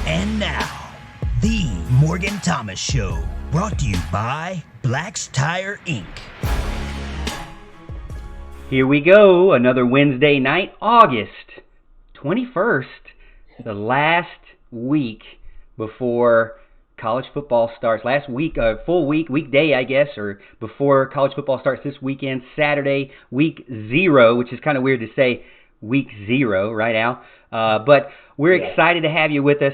And now, the Morgan Thomas Show, brought to you by Black's Tire Inc. Here we go, another Wednesday night, August 21st, the last week before college football starts. Last week, full week, weekday, I guess, or before college football starts this weekend, Saturday, week 0, which is kind of weird to say week 0, right, Al? But we're excited to have you with us.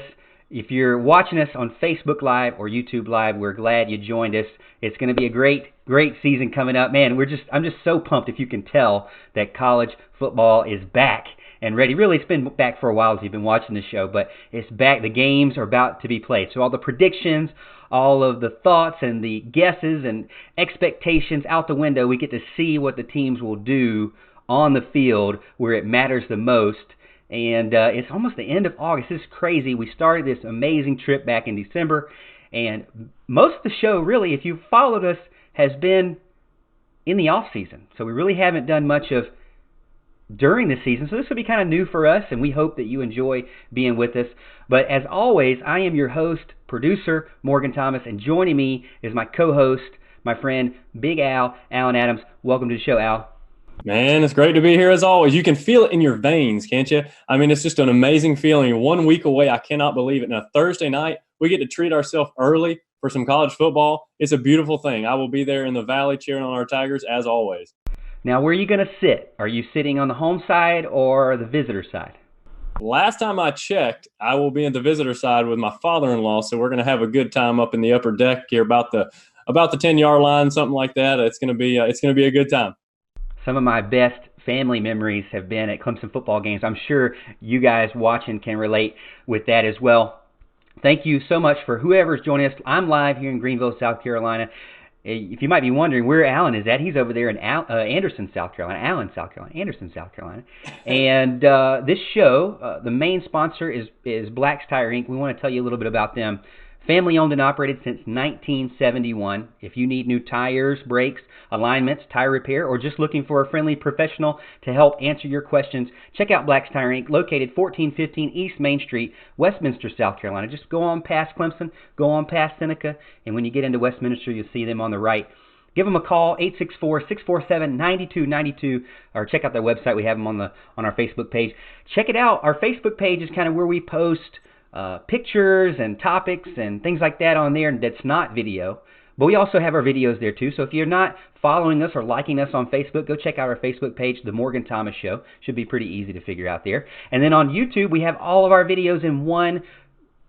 If you're watching us on Facebook Live or YouTube Live, we're glad you joined us. It's going to be a great season coming up. Man, I'm just so pumped, if you can tell, that college football is back and ready. Really, it's been back for a while if you've been watching the show, but it's back. The games are about to be played. So all the predictions, all of the thoughts and the guesses and expectations out the window, we get to see what the teams will do on the field where it matters the most. And it's almost the end of August. This is crazy. We started this amazing trip back in December. And most of the show, really, if you've followed us, has been in the off season. So we really haven't done much of during the season. So this will be kind of new for us, and we hope that you enjoy being with us. But as always, I am your host, producer, Morgan Thomas, and joining me is my co-host, my friend, Big Al, Alan Adams. Welcome to the show, Al. Man, it's great to be here as always. You can feel it in your veins, can't you? I mean, it's just an amazing feeling. You're 1 week away. I cannot believe it. And a Thursday night, we get to treat ourselves early for some college football. It's a beautiful thing. I will be there in the Valley cheering on our Tigers as always. Now, where are you going to sit? Are you sitting on the home side or the visitor side? Last time I checked, I will be in the visitor side with my father-in-law, so we're going to have a good time up in the upper deck here about the 10-yard line, something like that. It's going to be a good time. Some of my best family memories have been at Clemson football games. I'm sure you guys watching can relate with that as well. Thank you so much for whoever's joining us. I'm live here in Greenville, South Carolina. If you might be wondering where Alan is at, he's over there in Anderson, South Carolina. Anderson, South Carolina. And this show, the main sponsor is Black's Tire Inc. We want to tell you a little bit about them. Family owned and operated since 1971. If you need new tires, brakes, alignments, tire repair, or just looking for a friendly professional to help answer your questions, check out Black's Tire Inc., located 1415 East Main Street, Westminster, South Carolina. Just go on past Clemson, go on past Seneca, and when you get into Westminster, you'll see them on the right. Give them a call, 864-647-9292, or check out their website. We have them on our Facebook page. Check it out. Our Facebook page is kind of where we post pictures and topics and things like that on there, and that's not video. But we also have our videos there too. So if you're not following us or liking us on Facebook, go check out our Facebook page, The Morgan Thomas Show. Should be pretty easy to figure out there. And then on YouTube, we have all of our videos in one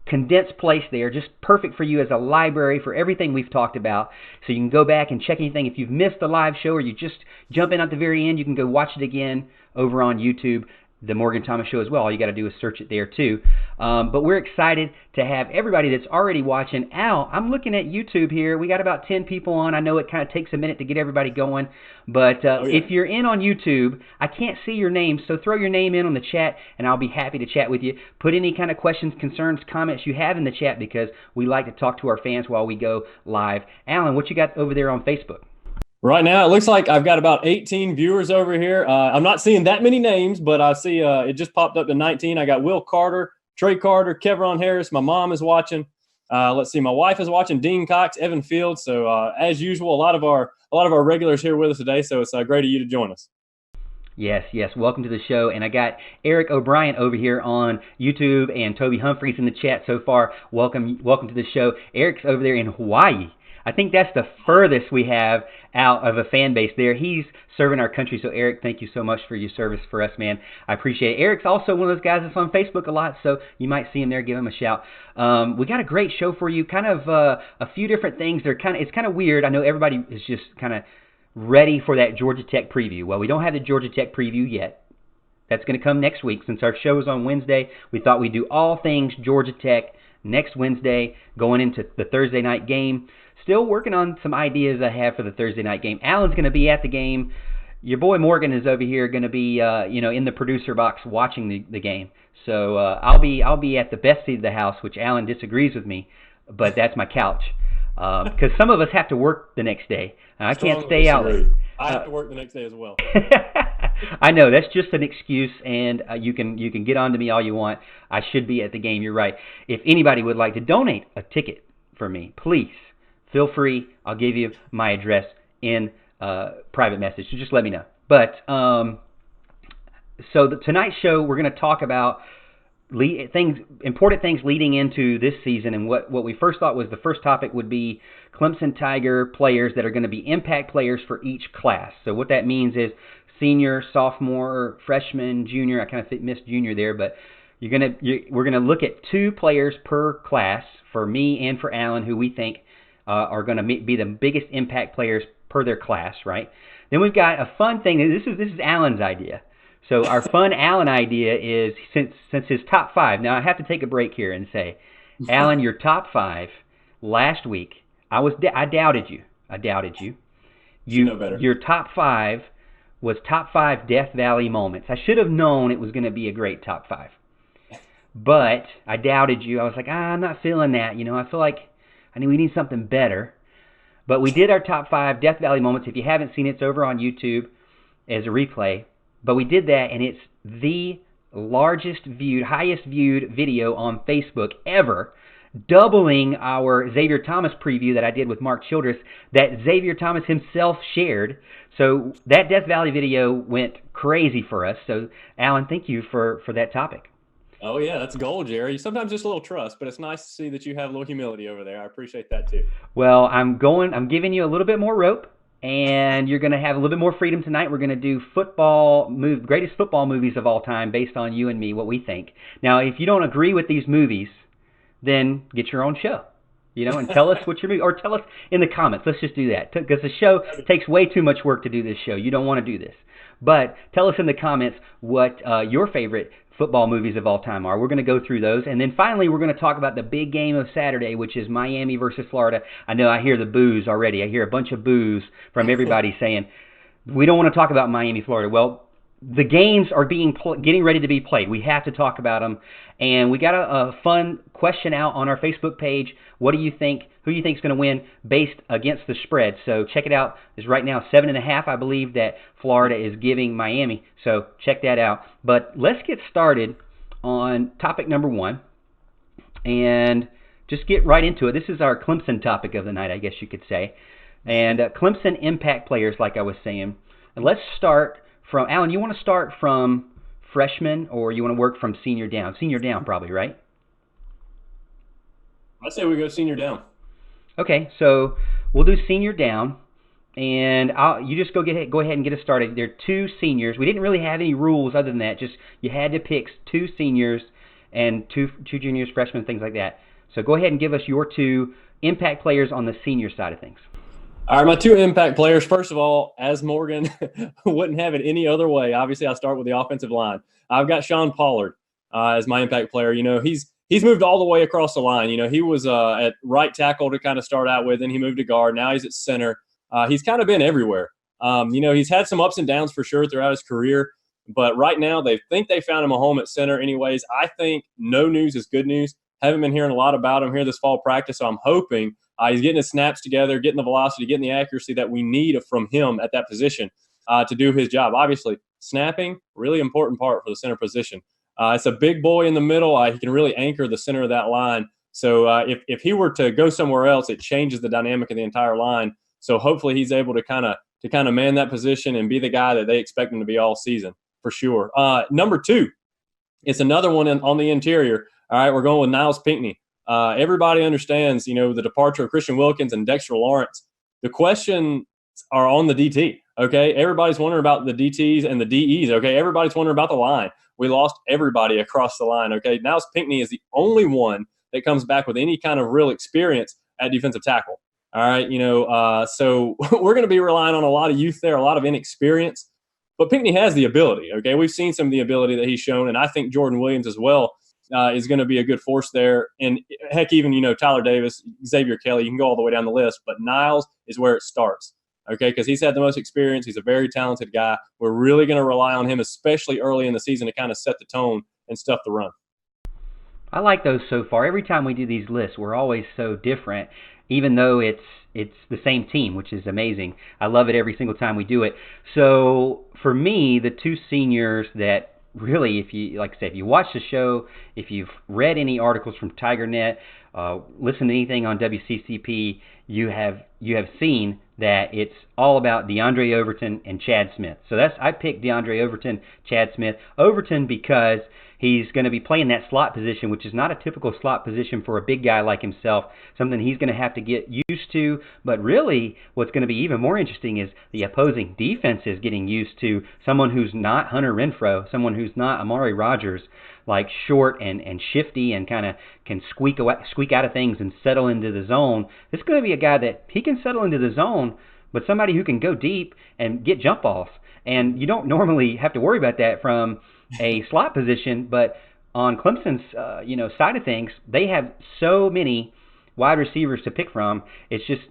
condensed place there, just perfect for you as a library for everything we've talked about. So you can go back and check anything. If you've missed the live show or you just jump in at the very end, you can go watch it again over on YouTube, The Morgan Thomas Show as well. All you got to do is search it there too. But we're excited to have everybody that's already watching. Al, I'm looking at YouTube here. We got about 10 people on. I know it kind of takes a minute to get everybody going. But if you're in on YouTube, I can't see your name, so throw your name in on the chat, and I'll be happy to chat with you. Put any kind of questions, concerns, comments you have in the chat, because we like to talk to our fans while we go live. Alan, what you got over there on Facebook? Right now, it looks like I've got about 18 viewers over here. I'm not seeing that many names, but I see it just popped up to 19. I got Will Carter, Trey Carter, Kevron Harris. My mom is watching. Let's see, my wife is watching. Dean Cox, Evan Fields. So as usual, a lot of our regulars here with us today. So it's great of you to join us. Yes. Welcome to the show. And I got Eric O'Brien over here on YouTube and Toby Humphreys in the chat so far. Welcome to the show. Eric's over there in Hawaii. I think that's the furthest we have out of a fan base there. He's serving our country. So, Eric, thank you so much for your service for us, man. I appreciate it. Eric's also one of those guys that's on Facebook a lot, so you might see him there. Give him a shout. We got a great show for you. Kind of a few different things. It's kind of weird. I know everybody is just kind of ready for that Georgia Tech preview. Well, we don't have the Georgia Tech preview yet. That's going to come next week. Since our show is on Wednesday, we thought we'd do all things Georgia Tech next Wednesday, going into the Thursday night game. Still working on some ideas I have for the Thursday night game. Alan's going to be at the game. Your boy Morgan is over here going to be, in the producer box watching the game. So I'll be at the best seat of the house, which Alan disagrees with me, but that's my couch. Because some of us have to work the next day. I can't stay out late. I have to work the next day as well. I know that's just an excuse, and you can get on to me all you want. I should be at the game. You're right. If anybody would like to donate a ticket for me, please feel free. I'll give you my address in private message. So just let me know. But so tonight's show, we're going to talk about important things leading into this season, and what we first thought was the first topic would be Clemson Tiger players that are going to be impact players for each class. So what that means is senior, sophomore, freshman, junior. I kind of missed junior there, but we're gonna look at 2 players per class for me and for Alan, who we think are going to be the biggest impact players per their class, right? Then we've got a fun thing. This is Alan's idea. So our fun Alan idea is, since his top 5. Now I have to take a break here and say, Alan, your top 5 last week. I doubted you. You know better. Your top 5 was top 5 Death Valley moments. I should have known it was going to be a great top 5. But I doubted you. I was like, I'm not feeling that. I feel like we need something better. But we did our top 5 Death Valley moments. If you haven't seen it, it's over on YouTube as a replay. But we did that, and it's the highest viewed video on Facebook ever, doubling our Xavier Thomas preview that I did with Mark Childress that Xavier Thomas himself shared. So that Death Valley video went crazy for us. So, Alan, thank you for that topic. Oh, yeah, that's gold, Jerry. Sometimes just a little trust, but it's nice to see that you have a little humility over there. I appreciate that, too. Well, I'm giving you a little bit more rope, and you're going to have a little bit more freedom tonight. We're going to do greatest football movies of all time based on you and me, what we think. Now, if you don't agree with these movies, then get your own show, and tell us what your movie, or tell us in the comments. Let's just do that, because the show takes way too much work to do this show. You don't want to do this. But tell us in the comments what your favorite football movies of all time are. We're going to go through those. And then finally, we're going to talk about the big game of Saturday, which is Miami versus Florida. I know I hear the boos already. I hear a bunch of boos from everybody saying, we don't want to talk about Miami, Florida. Well, the games are getting ready to be played. We have to talk about them. And we got a fun question out on our Facebook page. What do you think? Who do you think is going to win based against the spread? So check it out. It's right now 7.5, I believe, that Florida is giving Miami. So check that out. But let's get started on topic number 1 and just get right into it. This is our Clemson topic of the night, I guess you could say. And Clemson impact players, like I was saying. And let's start from, Alan, you want to start from freshman, or you want to work from senior down? Senior down, probably, right? I say we go senior down. Okay, so we'll do senior down, and you just go ahead and get us started. There are 2 seniors. We didn't really have any rules other than that. Just you had to pick 2 seniors and two juniors, freshmen, things like that. So go ahead and give us your 2 impact players on the senior side of things. All right, my 2 impact players. First of all, as Morgan wouldn't have it any other way, obviously I start with the offensive line. I've got Sean Pollard as my impact player. He's moved all the way across the line. He was at right tackle to kind of start out with, and he moved to guard. Now he's at center. He's kind of been everywhere. He's had some ups and downs for sure throughout his career, but right now they think they found him a home at center anyways. I think no news is good news. Haven't been hearing a lot about him here this fall practice, so I'm hoping he's getting his snaps together, getting the velocity, getting the accuracy that we need from him at that position to do his job. Obviously, snapping, really important part for the center position. It's a big boy in the middle. He can really anchor the center of that line. So if he were to go somewhere else, it changes the dynamic of the entire line. So hopefully he's able to kind of man that position and be the guy that they expect him to be all season for sure. Number 2, it's another one on the interior. All right, we're going with Niles Pinckney. Everybody understands, the departure of Christian Wilkins and Dexter Lawrence. The questions are on the DT. Okay, everybody's wondering about the DTs and the DEs. Okay, everybody's wondering about the line. We lost everybody across the line. Okay, Niles Pinckney is the only one that comes back with any kind of real experience at defensive tackle. All right, so we're going to be relying on a lot of youth there, a lot of inexperience. But Pinckney has the ability. Okay, we've seen some of the ability that he's shown, and I think Jordan Williams as well is going to be a good force there. And heck, even Tyler Davis, Xavier Kelly, you can go all the way down the list. But Niles is where it starts. Okay, because he's had the most experience. He's a very talented guy. We're really going to rely on him, especially early in the season, to kind of set the tone and stuff the run. I like those so far. Every time we do these lists, we're always so different. even though it's the same team, which is amazing. I love it every single time we do it. So for me, the two seniors that really, if you like I said, if you watch the show, if you've read any articles from TigerNet, listened to anything on WCCP, you have seen that it's all about DeAndre Overton and Chad Smith. So I picked DeAndre Overton, Chad Smith. Overton because he's going to be playing that slot position, which is not a typical slot position for a big guy like himself, something he's going to have to get used to. But really, what's going to be even more interesting is the opposing defense is getting used to someone who's not Hunter Renfrow, someone who's not Amari Rodgers, like short and shifty and kind of can squeak out of things and settle into the zone. This is going to be a guy that he can settle into the zone, but somebody who can go deep and get jump offs. And you don't normally have to worry about that from a slot position, but on Clemson's side of things, they have so many wide receivers to pick from. It's just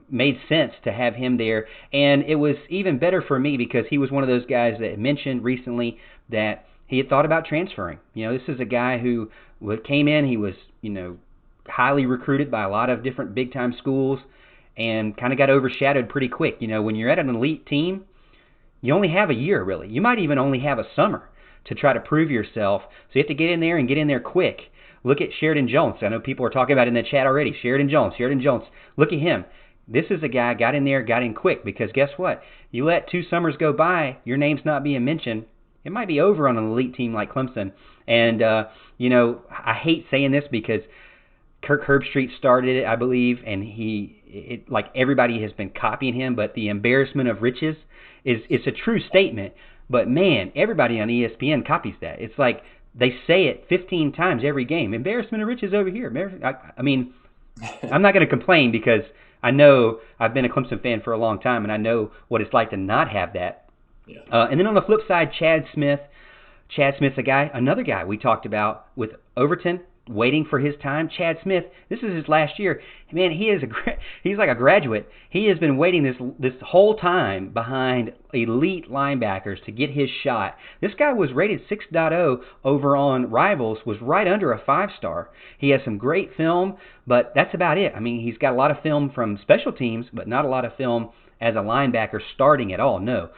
made sense to have him there, and it was even better for me because he was one of those guys that mentioned recently that he had thought about transferring. This is a guy who came in. He was highly recruited by a lot of different big time schools, and kind of got overshadowed pretty quick. When you're at an elite team, you only have a year really. You might even only have a summer to try to prove yourself. So you have to get in there and get in there quick. Look at Sheridan Jones. I know people are talking about it in the chat already. Sheridan Jones. Look at him. This is a guy got in there, got in quick, because guess what? You let 2 summers go by, your name's not being mentioned. It might be over on an elite team like Clemson. And, I hate saying this because Kirk Herbstreit started it, I believe, and like everybody has been copying him, but the embarrassment of riches it's a true statement. But man, everybody on ESPN copies that. It's like they say it 15 times every game. Embarrassment of riches over here. I mean, I'm not going to complain because I know I've been a Clemson fan for a long time, and I know what it's like to not have that. Yeah. And then on the flip side, Chad Smith's another guy we talked about with Overton, waiting for his time. Chad Smith, this is his last year. Man, he's like a graduate. He has been waiting this whole time behind elite linebackers to get his shot. This guy was rated 6.0 over on Rivals, was right under a 5-star. He has some great film, but that's about it. I mean, he's got a lot of film from special teams, but not a lot of film as a linebacker starting at all. No.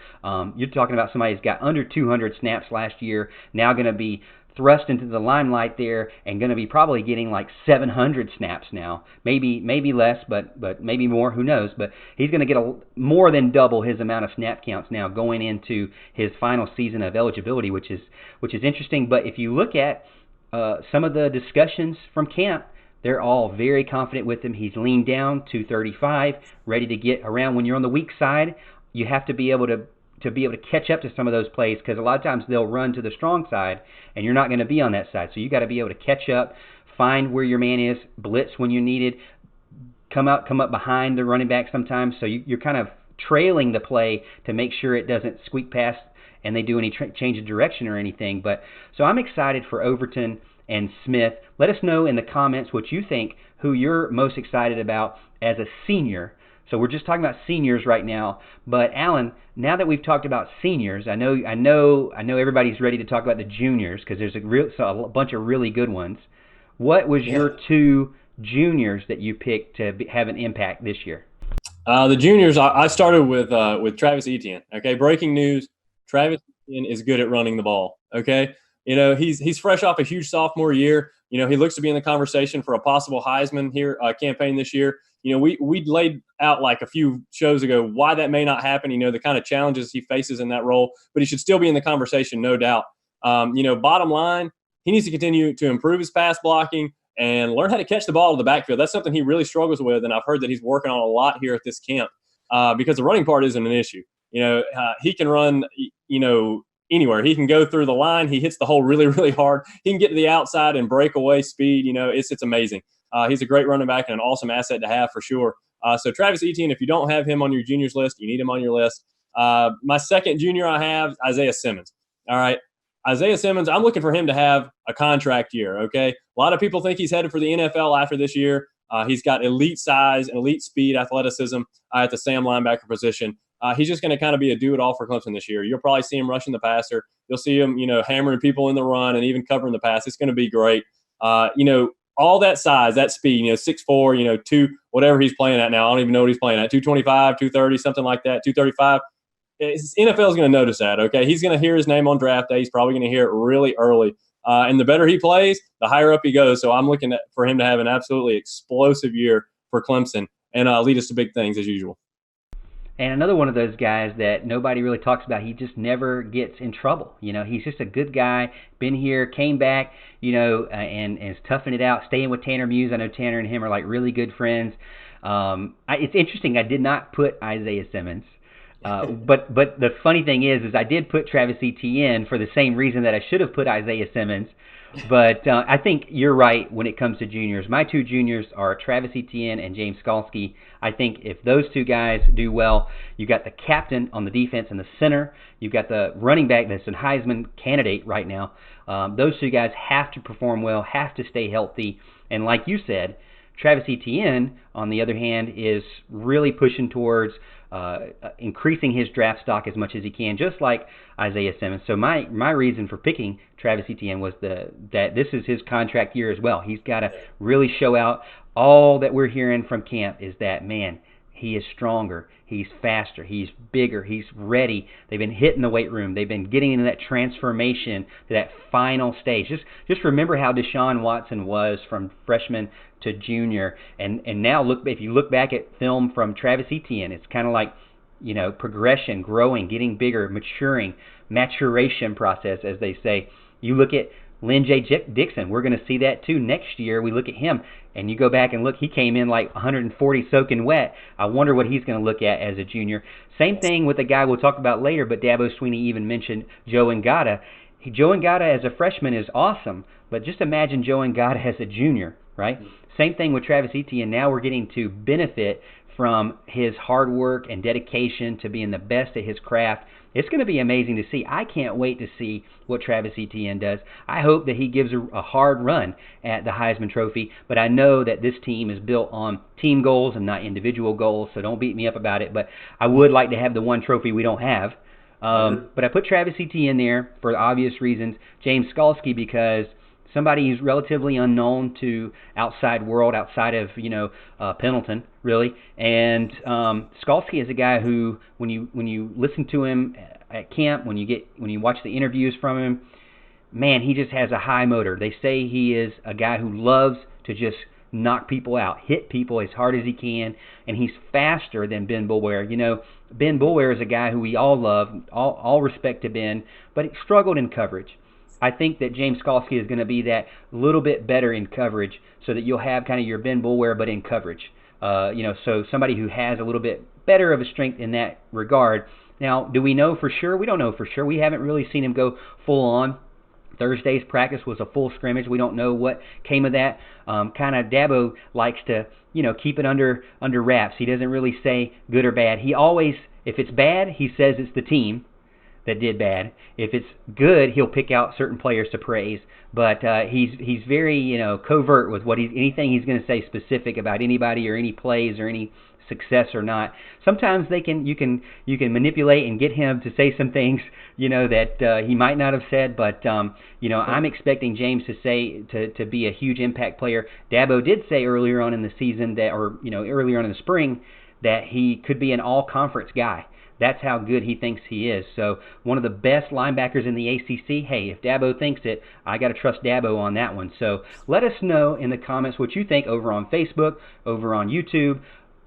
You're talking about somebody who's got under 200 snaps last year, now going to be thrust into the limelight there and going to be probably getting like 700 snaps now, maybe less, but maybe more, who knows. But he's going to get more than double his amount of snap counts now going into his final season of eligibility, which is interesting. But if you look at some of the discussions from camp, they're all very confident with him. He's leaned down, 235, ready to get around. When you're on the weak side, you have to be able to catch up to some of those plays, because a lot of times they'll run to the strong side and you're not going to be on that side. So you got to be able to catch up, find where your man is, blitz when you need it, come up behind the running back sometimes. So you're kind of trailing the play to make sure it doesn't squeak past and they do any change of direction or anything. But so I'm excited for Overton and Smith. Let us know in the comments what you think, who you're most excited about as a senior. So we're just talking about seniors right now. But Alan, now that we've talked about seniors, I know everybody's ready to talk about the juniors because there's a bunch of really good ones. What was your 2 juniors that you picked to have an impact this year? The juniors, I started with Travis Etienne. Okay, breaking news: Travis Etienne is good at running the ball. Okay, he's fresh off a huge sophomore year. He looks to be in the conversation for a possible Heisman campaign this year. We laid out like a few shows ago why that may not happen, the kind of challenges he faces in that role, but he should still be in the conversation, no doubt. Bottom line, he needs to continue to improve his pass blocking and learn how to catch the ball in the backfield. That's something he really struggles with, and I've heard that he's working on a lot here at this camp because the running part isn't an issue. He can run, anywhere. He can go through the line. He hits the hole really, really hard. He can get to the outside and breakaway speed. It's amazing. He's a great running back and an awesome asset to have for sure. So Travis Etienne, if you don't have him on your juniors list, you need him on your list. My second junior I have, Isaiah Simmons. All right. Isaiah Simmons, I'm looking for him to have a contract year, okay? A lot of people think he's headed for the NFL after this year. He's got elite size and elite speed, athleticism at the Sam linebacker position. He's just going to kind of be a do-it-all for Clemson this year. You'll probably see him rushing the passer. You'll see him, hammering people in the run and even covering the pass. It's going to be great. all that size, that speed, 6'4", 2, whatever he's playing at now. I don't even know what he's playing at, 225, 230, something like that, 235. NFL is going to notice that, okay? He's going to hear his name on draft day. He's probably going to hear it really early. And the better he plays, the higher up he goes. So I'm looking for him to have an absolutely explosive year for Clemson and lead us to big things as usual. And another one of those guys that nobody really talks about, he just never gets in trouble. He's just a good guy, been here, came back, and is toughing it out, staying with Tanner Muse. I know Tanner and him are like really good friends. It's interesting. I did not put Isaiah Simmons. But the funny thing is I did put Travis Etienne for the same reason that I should have put Isaiah Simmons. But I think you're right when it comes to juniors. My two juniors are Travis Etienne and James Skalski. I think if those two guys do well, you got the captain on the defense and the center. You've got the running back that's a Heisman candidate right now. Those two guys have to perform well, have to stay healthy. And like you said, Travis Etienne, on the other hand, is really pushing towards increasing his draft stock as much as he can, just like Isaiah Simmons. So my reason for picking Travis Etienne was that this is his contract year as well. He's got to really show out. All that we're hearing from camp is that, man, he is stronger, he's faster, he's bigger, he's ready. They've been hitting the weight room. They've been getting into that transformation to that final stage. Just remember how Deshaun Watson was from freshman to junior, and now if you look back at film from Travis Etienne, it's kind of like progression, growing, getting bigger, maturation process, as they say. You look at Lynn J. Dixon, we're going to see that too next year. We look at him, and you go back and look, he came in like 140 soaking wet. I wonder what he's going to look at as a junior. Same thing with a guy we'll talk about later, but Dabo Swinney even mentioned Joe Ngata. Joe Ngata as a freshman is awesome, but just imagine Joe Ngata as a junior, right? Same thing with Travis Etienne. Now we're getting to benefit from his hard work and dedication to being the best at his craft. It's going to be amazing to see. I can't wait to see what Travis Etienne does. I hope that he gives a hard run at the Heisman Trophy, but I know that this team is built on team goals and not individual goals, so don't beat me up about it. But I would like to have the one trophy we don't have. But I put Travis Etienne there for the obvious reasons. James Skalski because somebody who's relatively unknown to outside world, outside of Pendleton, really. And Skalski is a guy who, when you listen to him at camp, when you watch the interviews from him, man, he just has a high motor. They say he is a guy who loves to just knock people out, hit people as hard as he can, and he's faster than Ben Boulware. Ben Boulware is a guy who we all love, all respect to Ben, but he struggled in coverage. I think that James Skalski is going to be that little bit better in coverage, so that you'll have kind of your Ben Boulware, but in coverage. So somebody who has a little bit better of a strength in that regard. Now, do we know for sure? We don't know for sure. We haven't really seen him go full on. Thursday's practice was a full scrimmage. We don't know what came of that. Kind of Dabo likes to, keep it under wraps. He doesn't really say good or bad. He always, if it's bad, he says it's the team that did bad. If it's good, he'll pick out certain players to praise. But he's very covert with anything he's going to say specific about anybody or any plays or any success or not. Sometimes you can manipulate and get him to say some things that he might not have said. But I'm expecting James to be a huge impact player. Dabo did say earlier on in the season earlier on in the spring that he could be an all-conference guy. That's how good he thinks he is. So one of the best linebackers in the ACC. Hey, if Dabo thinks it, I got to trust Dabo on that one. So let us know in the comments what you think over on Facebook, over on YouTube.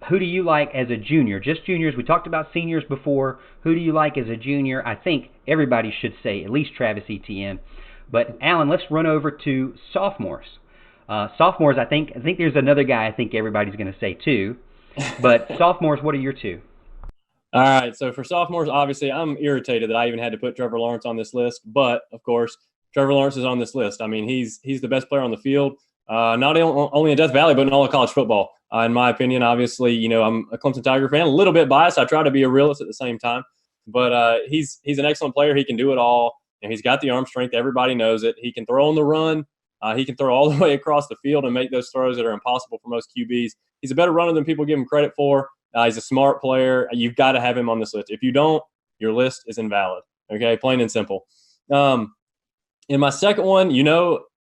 Who do you like as a junior? Just juniors. We talked about seniors before. Who do you like as a junior? I think everybody should say at least Travis Etienne. But Alan, let's run over to sophomores. Sophomores, I think there's another guy I think everybody's going to say too. But sophomores, what are your two? All right, so for sophomores, obviously, I'm irritated that I even had to put Trevor Lawrence on this list. But, of course, Trevor Lawrence is on this list. I mean, he's the best player on the field, not only in Death Valley, but in all of college football. In my opinion, obviously, I'm a Clemson Tiger fan, a little bit biased. I try to be a realist at the same time. But he's an excellent player. He can do it all. He's got the arm strength. Everybody knows it. He can throw on the run. He can throw all the way across the field and make those throws that are impossible for most QBs. He's a better runner than people give him credit for. He's a smart player. You've got to have him on this list. If you don't, your list is invalid. Okay, plain and simple. In my second one,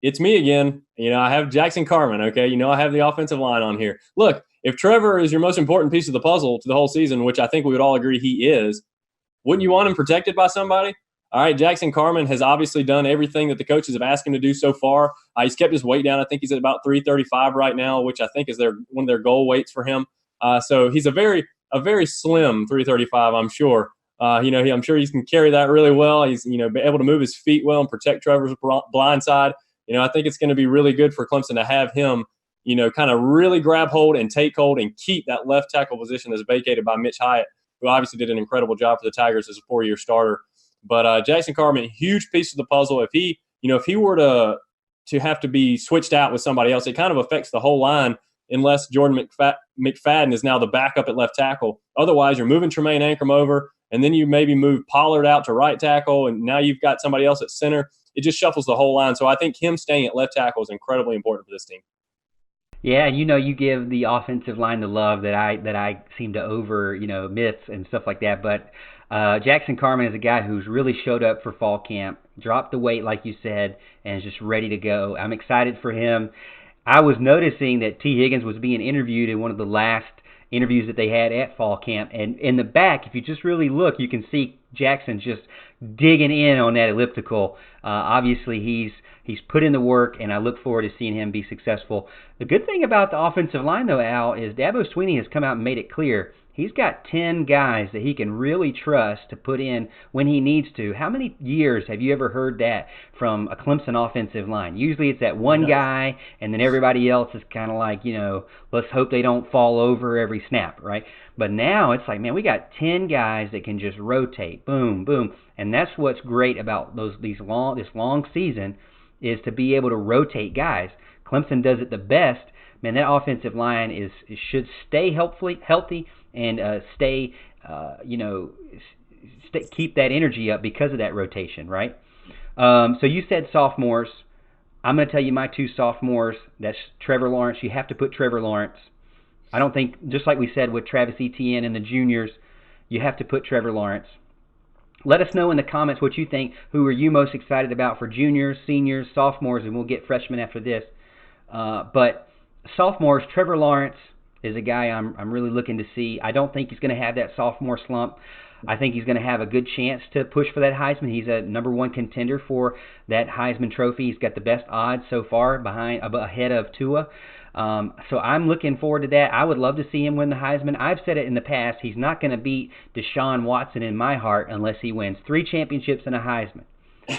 it's me again. I have Jackson Carman. Okay, I have the offensive line on here. Look, if Trevor is your most important piece of the puzzle to the whole season, which I think we would all agree he is, wouldn't you want him protected by somebody? All right, Jackson Carman has obviously done everything that the coaches have asked him to do so far. He's kept his weight down. I think he's at about 335 right now, which I think is one of their goal weights for him. So he's a very slim 335, I'm sure. I'm sure he can carry that really well. He's be able to move his feet well and protect Trevor's blind side. I think it's going to be really good for Clemson to have him, kind of really grab hold and take hold and keep that left tackle position that's vacated by Mitch Hyatt, who obviously did an incredible job for the Tigers as a 4-year starter. But Jackson Carman, huge piece of the puzzle. If he were to have to be switched out with somebody else, it kind of affects the whole line unless Jordan McFadden is now the backup at left tackle. Otherwise, you're moving Tremaine Ankrum over, and then you maybe move Pollard out to right tackle, and now you've got somebody else at center. It just shuffles the whole line. So I think him staying at left tackle is incredibly important for this team. Yeah, you give the offensive line the love that I seem to miss and stuff like that. But Jackson Carman is a guy who's really showed up for fall camp, dropped the weight like you said, and is just ready to go. I'm excited for him. I was noticing that T. Higgins was being interviewed in one of the last interviews that they had at fall camp, and in the back, if you just really look, you can see Jackson just digging in on that elliptical. Obviously, he's put in the work, and I look forward to seeing him be successful. The good thing about the offensive line, though, Al, is Dabo Swinney has come out and made it clear he's got 10 guys that he can really trust to put in when he needs to. How many years have you ever heard that from a Clemson offensive line? Usually it's that one guy, and then everybody else is kind of like, let's hope they don't fall over every snap, right? But now it's like, man, we got 10 guys that can just rotate, boom, boom. And that's what's great about this long season is to be able to rotate guys. Clemson does it the best. Man, that offensive line should stay healthy and keep that energy up because of that rotation, right? So you said sophomores. I'm going to tell you my 2 sophomores. That's Trevor Lawrence. You have to put Trevor Lawrence. I don't think, just like we said with Travis Etienne and the juniors, you have to put Trevor Lawrence. Let us know in the comments what you think. Who are you most excited about for juniors, seniors, sophomores, and we'll get freshmen after this. But sophomores, Trevor Lawrence is a guy I'm really looking to see. I don't think he's going to have that sophomore slump. I think he's going to have a good chance to push for that Heisman. He's a number 1 contender for that Heisman Trophy. He's got the best odds so far ahead of Tua. So I'm looking forward to that. I would love to see him win the Heisman. I've said it in the past. He's not going to beat Deshaun Watson in my heart unless he wins 3 championships and a Heisman.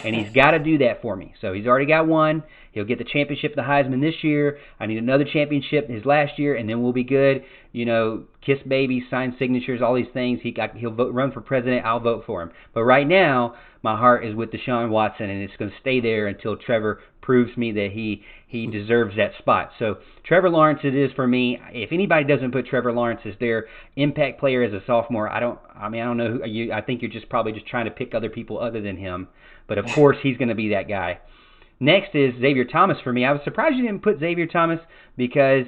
And he's got to do that for me. So he's already got 1. He'll get the championship, the Heisman this year. I need another championship his last year, and then we'll be good. Kiss babies, sign signatures, all these things. He'll run for president. I'll vote for him. But right now, my heart is with Deshaun Watson, and it's going to stay there until Trevor proves me that he deserves that spot. So Trevor Lawrence it is for me. If anybody doesn't put Trevor Lawrence as their impact player as a sophomore, I don't know who you. I think you're probably just trying to pick other people other than him. But of course he's going to be that guy. Next is Xavier Thomas for me. I was surprised you didn't put Xavier Thomas because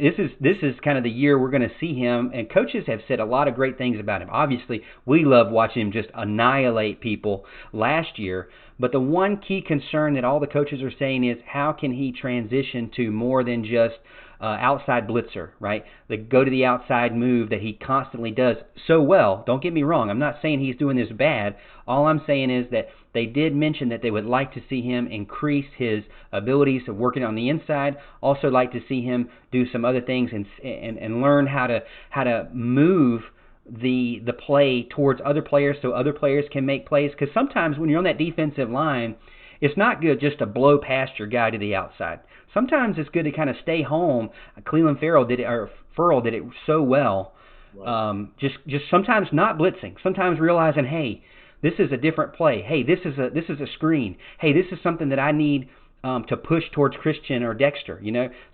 this is kind of the year we're going to see him, and coaches have said a lot of great things about him. Obviously, we love watching him just annihilate people last year, but the one key concern that all the coaches are saying is how can he transition to more than just outside blitzer, right? The go to the outside move that he constantly does so well. Don't get me wrong. I'm not saying he's doing this bad. All I'm saying is that they did mention that they would like to see him increase his abilities of working on the inside. Also like to see him do some other things and learn how to move the play towards other players so other players can make plays. Because sometimes when you're on that defensive line, it's not good just to blow past your guy to the outside. Sometimes it's good to kind of stay home. Cleveland Farrell did it so well. Right. Just sometimes not blitzing. Sometimes realizing, hey, this is a different play. Hey, this is a screen. Hey, this is something that I need to push towards Christian or Dexter.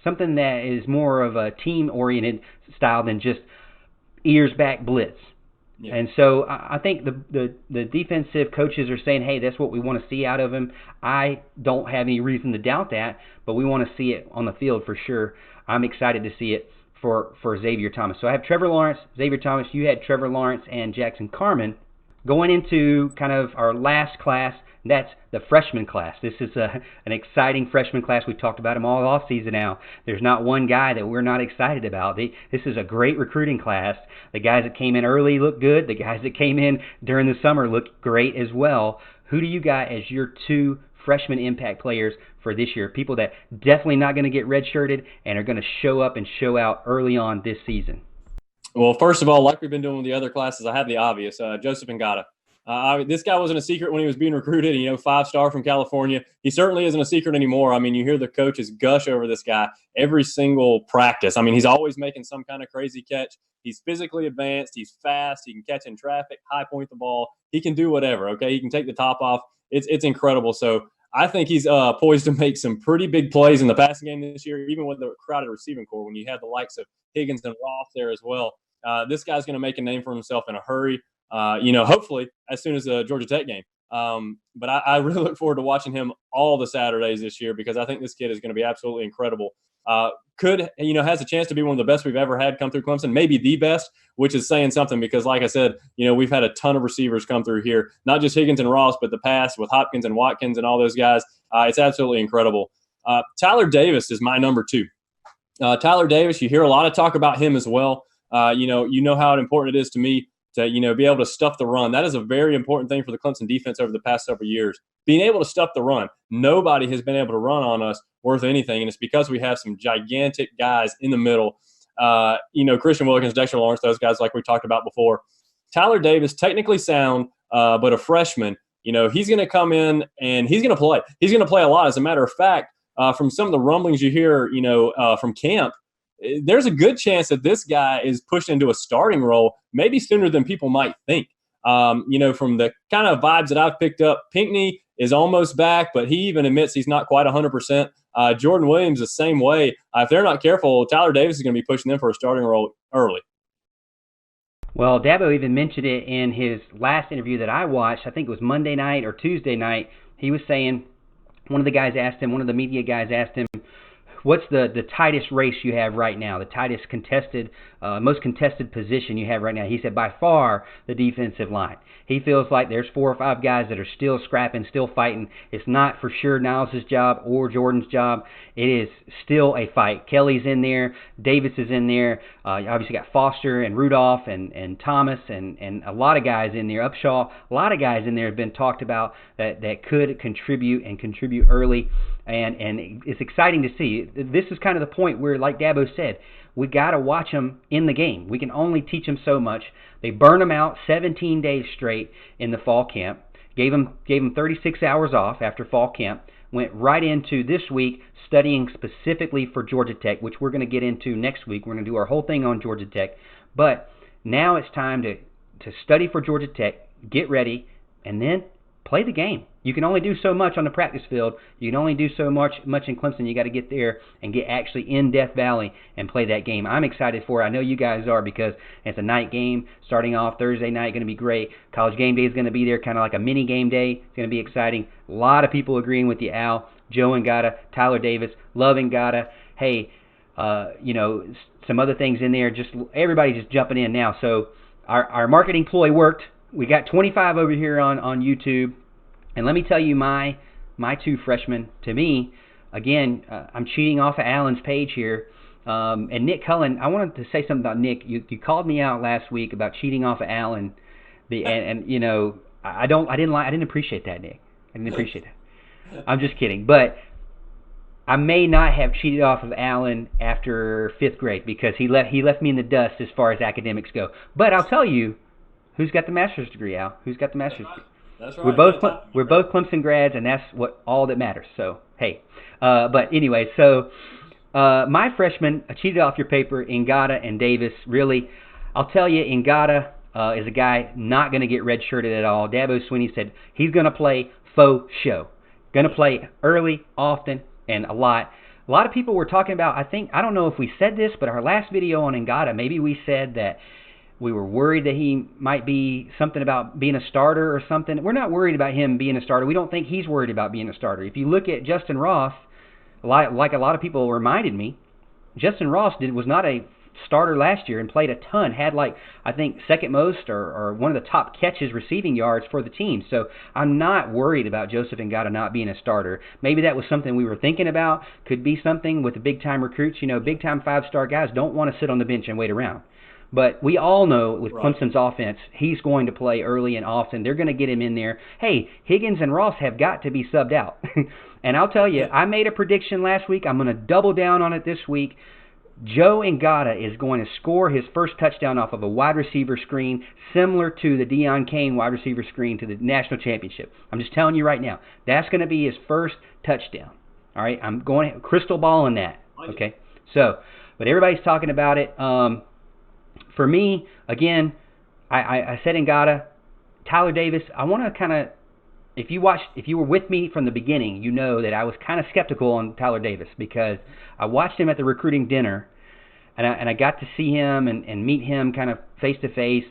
Something that is more of a team-oriented style than just ears back blitz. Yeah. And so I think the defensive coaches are saying, hey, that's what we want to see out of him. I don't have any reason to doubt that, but we want to see it on the field for sure. I'm excited to see it for Xavier Thomas. So I have Trevor Lawrence, Xavier Thomas. You had Trevor Lawrence and Jackson Carman. going into kind of our last class, that's the freshman class. This is an exciting freshman class. We've talked about them all off season now. There's not one guy that we're not excited about. This is a great recruiting class. The guys that came in early look good. The guys that came in during the summer look great as well. Who do you got as your 2 freshman impact players for this year? People that definitely not going to get redshirted and are going to show up and show out early on this season. Well, first of all, like we've been doing with the other classes, I have the obvious, Joseph Ngata. This guy wasn't a secret when he was being recruited, 5-star from California. He certainly isn't a secret anymore. I mean, you hear the coaches gush over this guy every single practice. I mean, he's always making some kind of crazy catch. He's physically advanced. He's fast. He can catch in traffic, high point the ball. He can do whatever, okay? He can take the top off. It's incredible. So I think he's poised to make some pretty big plays in the passing game this year, even with the crowded receiving corps, when you have the likes of Higgins and Ross there as well. This guy's going to make a name for himself in a hurry, hopefully as soon as the Georgia Tech game. But I really look forward to watching him all the Saturdays this year, because I think this kid is going to be absolutely incredible. Has a chance to be one of the best we've ever had come through Clemson, maybe the best, which is saying something, because like I said, we've had a ton of receivers come through here, not just Higgins and Ross, but the past with Hopkins and Watkins and all those guys. It's absolutely incredible. Tyler Davis is my number 2. Tyler Davis, you hear a lot of talk about him as well. You know how important it is to me to, be able to stuff the run. That is a very important thing for the Clemson defense over the past several years. Being able to stuff the run. Nobody has been able to run on us worth anything, and it's because we have some gigantic guys in the middle. Christian Wilkins, Dexter Lawrence, those guys like we talked about before. Tyler Davis, technically sound, but a freshman. He's going to come in and he's going to play. He's going to play a lot. As a matter of fact, from some of the rumblings you hear, from camp, there's a good chance that this guy is pushed into a starting role maybe sooner than people might think. From the kind of vibes that I've picked up, Pinckney is almost back, but he even admits he's not quite 100%. Jordan Williams the same way. If they're not careful, Tyler Davis is going to be pushing them for a starting role early. Well, Dabo even mentioned it in his last interview that I watched. I think it was Monday night or Tuesday night. He was saying, one of the media guys asked him, what's the tightest race you have right now, the tightest most contested position you have right now? He said, by far, the defensive line. He feels like there's 4 or 5 guys that are still scrapping, still fighting. It's not for sure Niles' job or Jordan's job. It is still a fight. Kelly's in there. Davis is in there. You obviously got Foster and Rudolph and Thomas and a lot of guys in there. Upshaw, a lot of guys in there have been talked about that could contribute and contribute early. And it's exciting to see. This is kind of the point where, like Dabo said, we got to watch them in the game. We can only teach them so much. They burned them out 17 days straight in the fall camp. Gave them 36 hours off after fall camp. Went right into this week studying specifically for Georgia Tech, which we're going to get into next week. We're going to do our whole thing on Georgia Tech. But now it's time to study for Georgia Tech, get ready, and then play the game. You can only do so much on the practice field. You can only do so much in Clemson. You got to get there and get actually in Death Valley and play that game. I'm excited for it. I know you guys are, because it's a night game starting off Thursday night. Going to be great. College game day is going to be there, kind of like a mini game day. It's going to be exciting. A lot of people agreeing with you, Al. Joe Ngata, Tyler Davis, love Ngata. Hey, some other things in there. Just everybody just jumping in now. So our marketing ploy worked. We got 25 over here on YouTube. And let me tell you my 2 freshmen. To me, again, I'm cheating off of Alan's page here. And Nick Cullen, I wanted to say something about Nick. You called me out last week about cheating off of Alan. I didn't appreciate that, Nick. I didn't appreciate that. I'm just kidding. But I may not have cheated off of Alan after 5th grade, because he left me in the dust as far as academics go. But I'll tell you, who's got the master's degree, Al? Who's got the master's degree? That's right. We're both Clemson grads, and that's all that matters. So hey, but anyway, so my freshmen cheated off your paper, Ngata and Davis. Really, I'll tell you, Ngata is a guy not going to get redshirted at all. Dabo Swinney said he's going to play faux show, going to play early, often, and a lot. A lot of people were talking about. I don't know if we said this, but our last video on Ngata, maybe we said that we were worried that he might be something about being a starter or something. We're not worried about him being a starter. We don't think he's worried about being a starter. If you look at Justin Ross, like a lot of people reminded me, Justin Ross was not a starter last year and played a ton. Had I think second most or one of the top catches receiving yards for the team. So I'm not worried about Joseph Ngata not being a starter. Maybe that was something we were thinking about. Could be something with the big time recruits. Big time 5-star guys don't want to sit on the bench and wait around. But we all know with Clemson's offense, he's going to play early and often. They're going to get him in there. Hey, Higgins and Ross have got to be subbed out. And I'll tell you, I made a prediction last week. I'm going to double down on it this week. Joe Ngata is going to score his first touchdown off of a wide receiver screen, similar to the Deion Kane wide receiver screen to the national championship. I'm just telling you right now, that's going to be his first touchdown. All right, I'm going to crystal ball on that. Okay, so, but everybody's talking about it. For me, again, I said Ngata, Tyler Davis. I want to kind of, if you were with me from the beginning, you know that I was kind of skeptical on Tyler Davis because I watched him at the recruiting dinner, and I got to see him and meet him kind of face to face,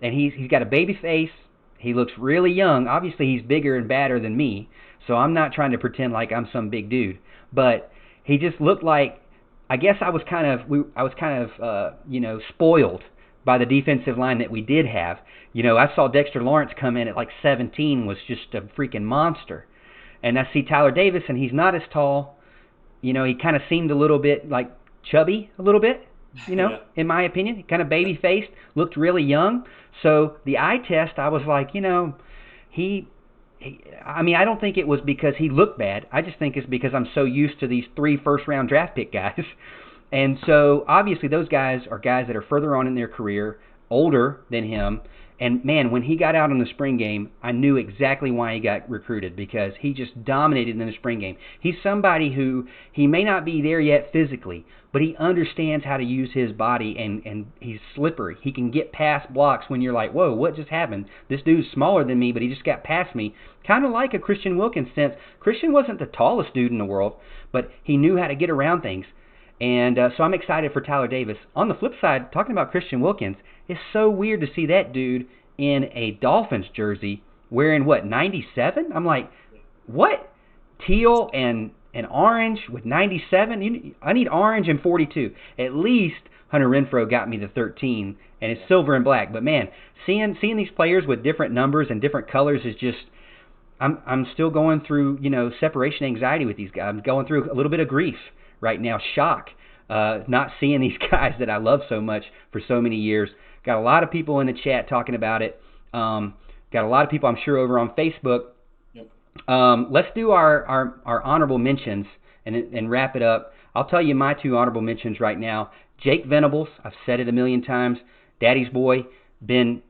and he's got a baby face. He looks really young. Obviously, he's bigger and badder than me, so I'm not trying to pretend like I'm some big dude, but he just looked like. I guess I was kind of spoiled by the defensive line that we did have. I saw Dexter Lawrence come in at 17, was just a freaking monster. And I see Tyler Davis, and he's not as tall. He kind of seemed a little bit chubby a little bit, Yeah. in my opinion. Kind of baby-faced, looked really young. So the eye test, I was like, I don't think it was because he looked bad. I just think it's because I'm so used to these 3 first-round draft pick guys. And so, obviously, those guys are guys that are further on in their career, older than him. And, man, when he got out in the spring game, I knew exactly why he got recruited because he just dominated in the spring game. He's somebody who, he may not be there yet physically, but he understands how to use his body, and he's slippery. He can get past blocks when you're like, whoa, what just happened? This dude's smaller than me, but he just got past me. Kind of like a Christian Wilkins sense. Christian wasn't the tallest dude in the world, but he knew how to get around things. And so I'm excited for Tyler Davis. On the flip side, talking about Christian Wilkins, it's so weird to see that dude in a Dolphins jersey wearing, 97? I'm like, what? Teal and orange with 97? I need orange and 42. At least Hunter Renfrow got me the 13, and it's silver and black. But, man, seeing these players with different numbers and different colors is just – I'm still going through, separation anxiety with these guys. I'm going through a little bit of grief right now, shock, not seeing these guys that I love so much for so many years. Got a lot of people in the chat talking about it. Got a lot of people, I'm sure, over on Facebook. Yep. Let's do our honorable mentions and wrap it up. I'll tell you my 2 honorable mentions right now. Jake Venables, I've said it a million times. Daddy's boy, been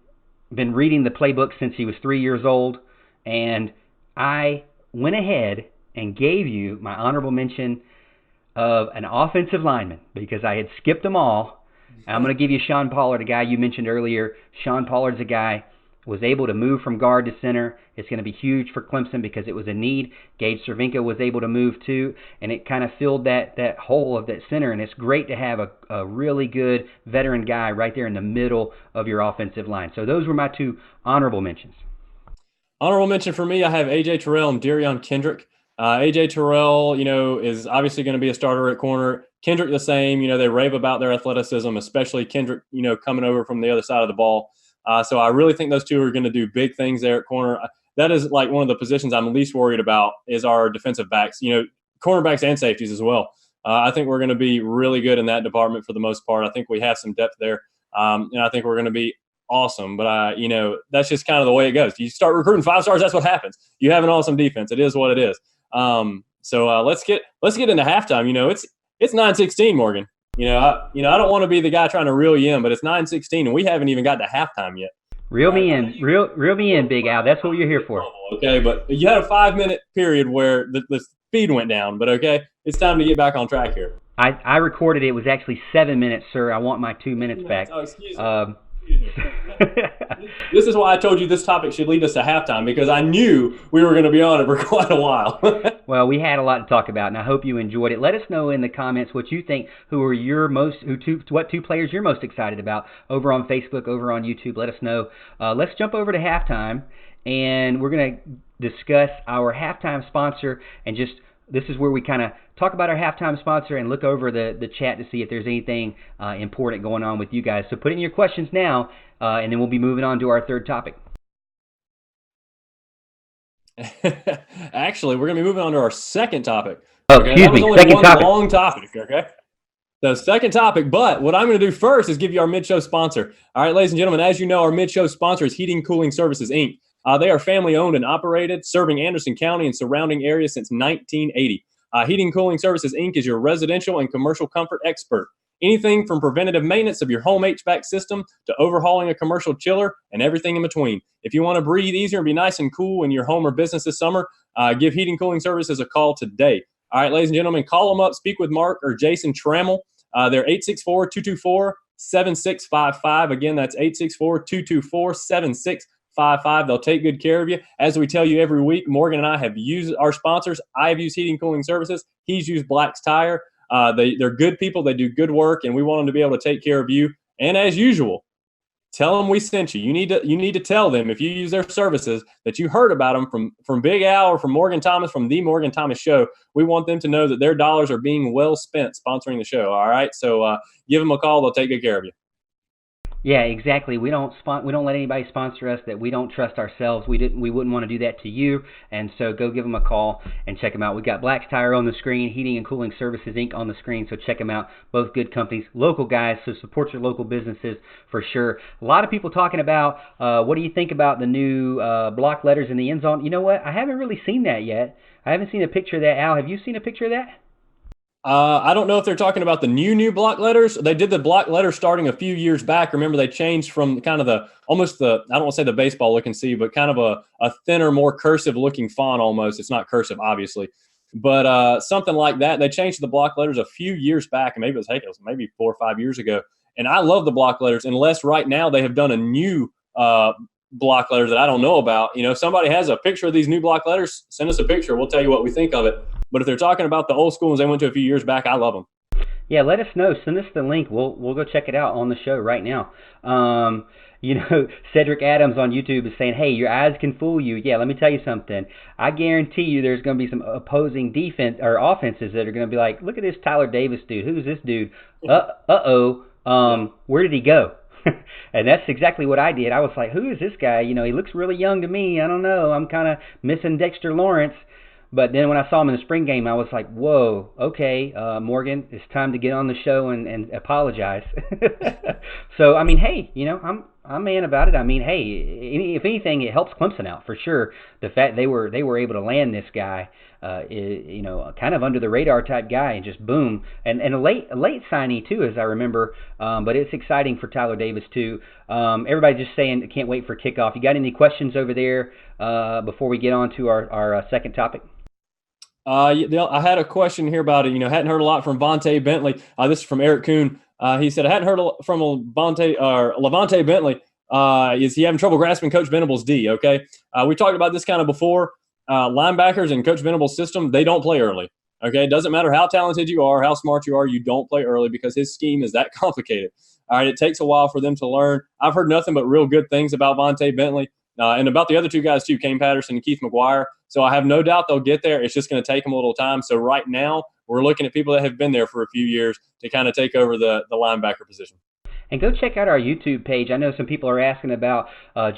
reading the playbook since he was 3 years old. And I went ahead and gave you my honorable mention of an offensive lineman because I had skipped them all. I'm going to give you Sean Pollard, a guy you mentioned earlier. Sean Pollard's a guy was able to move from guard to center. It's going to be huge for Clemson because it was a need. Gage Cervenka was able to move too, and it kind of filled that hole of that center, and it's great to have a really good veteran guy right there in the middle of your offensive line. So those were my 2 honorable mentions. Honorable mention for me, I have A.J. Terrell and Darion Kendrick. A.J. Terrell, is obviously going to be a starter at corner. Kendrick the same. They rave about their athleticism, especially Kendrick, coming over from the other side of the ball. So I really think those 2 are going to do big things there at corner. That is one of the positions I'm least worried about is our defensive backs, cornerbacks and safeties as well. I think we're going to be really good in that department for the most part. I think we have some depth there, and I think we're going to be awesome. But, that's just kind of the way it goes. You start recruiting 5-stars, that's what happens. You have an awesome defense. It is what it is. So let's get into halftime. It's 9:16, Morgan. I don't want to be the guy trying to reel you in, but it's 9:16 and we haven't even got to halftime yet. Reel me in, Big Al. That's what you're here for. Okay, but you had a 5-minute period where the speed went down, but okay, it's time to get back on track here. I recorded it. It was actually 7 minutes, sir. I want my 2 minutes back. Oh, excuse me. This is why I told you this topic should lead us to halftime, because I knew we were going to be on it for quite a while. Well, we had a lot to talk about, and I hope you enjoyed it. Let us know in the comments what you think. What 2 players you're most excited about over on Facebook, over on YouTube. Let us know. Let's jump over to halftime, and we're going to discuss our halftime sponsor and just this is where we kind of talk about our halftime sponsor and look over the chat to see if there's anything important going on with you guys. So put in your questions now, and then we'll be moving on to our third topic. Actually, we're going to be moving on to our second topic. Oh, okay? excuse that was me. only Second one topic. long topic, okay? The second topic, but what I'm going to do first is give you our mid-show sponsor. All right, ladies and gentlemen, as you know, our mid-show sponsor is Heating Cooling Services, Inc. They are family-owned and operated, serving Anderson County and surrounding areas since 1980. Heating Cooling Services, Inc. is your residential and commercial comfort expert. Anything from preventative maintenance of your home HVAC system to overhauling a commercial chiller and everything in between. If you want to breathe easier and be nice and cool in your home or business this summer, give Heating Cooling Services a call today. All right, ladies and gentlemen, call them up, speak with Mark or Jason Trammell. They're 864-224-7655. Again, that's 864-224-7655. They'll take good care of you. As we tell you every week, Morgan and I have used our sponsors. I've used Heating Cooling Services. He's used Black's Tire. They're good people. They do good work, and we want them to be able to take care of you. And as usual, tell them we sent you. You need to tell them, if you use their services, that you heard about them from Big Al or from Morgan Thomas, from the Morgan Thomas Show. We want them to know that their dollars are being well spent sponsoring the show. All right, so give them a call. They'll take good care of you. Yeah, exactly. We don't let anybody sponsor us that we don't trust ourselves. We wouldn't want to do that to you. And so go give them a call and check them out. We got Black's Tire on the screen, Heating and Cooling Services Inc. on the screen. So check them out. Both good companies, local guys. So support your local businesses for sure. A lot of people talking about what do you think about the new block letters in the end zone? You know what? I haven't really seen that yet. I haven't seen a picture of that. Al, have you seen a picture of that? I don't know if they're talking about the new block letters. They did the block letters starting a few years back. Remember, they changed from kind of I don't want to say the baseball look and see, but kind of a thinner, more cursive looking font almost. It's not cursive, obviously, but something like that. They changed the block letters a few years back, and maybe it was maybe 4 or 5 years ago. And I love the block letters, unless right now they have done a new block letters that I don't know about. You know, if somebody has a picture of these new block letters, send us a picture. We'll tell you what we think of it. But if they're talking about the old school ones they went to a few years back, I love them. Yeah, let us know. Send us the link. We'll go check it out on the show right now. You know, Cedric Adams on YouTube is saying, hey, your eyes can fool you. Yeah, let me tell you something. I guarantee you there's going to be some opposing defense or offenses that are going to be like, look at this Tyler Davis dude. Who's this dude? Where did he go? And that's exactly what I did. I was like, who is this guy? You know, he looks really young to me. I don't know. I'm kind of missing Dexter Lawrence. But then when I saw him in the spring game, I was like, whoa, okay, Morgan, it's time to get on the show and apologize. So, I mean, hey, you know, I'm man about it. I mean, hey, if anything, it helps Clemson out for sure. The fact they were able to land this guy, you know, kind of under the radar type guy, and just boom, and a late signee too, as I remember. But it's exciting for Tyler Davis too. Everybody just saying, can't wait for kickoff. You got any questions over there before we get on to our second topic? I had a question here about it. You know, hadn't heard a lot from Vontae Bentley. This is from Eric Kuhn. He said, I hadn't heard from Levante Bentley. Is he having trouble grasping Coach Venable's D? Okay. We talked about this kind of before. Linebackers in Coach Venable's system, they don't play early. Okay. It doesn't matter how talented you are, how smart you are, you don't play early because his scheme is that complicated. All right. It takes a while for them to learn. I've heard nothing but real good things about Vontae Bentley. And about the other two guys too, Kane Patterson and Keith McGuire. So I have no doubt they'll get there. It's just going to take them a little time. So right now we're looking at people that have been there for a few years to kind of take over the linebacker position. And go check out our YouTube page. I know some people are asking about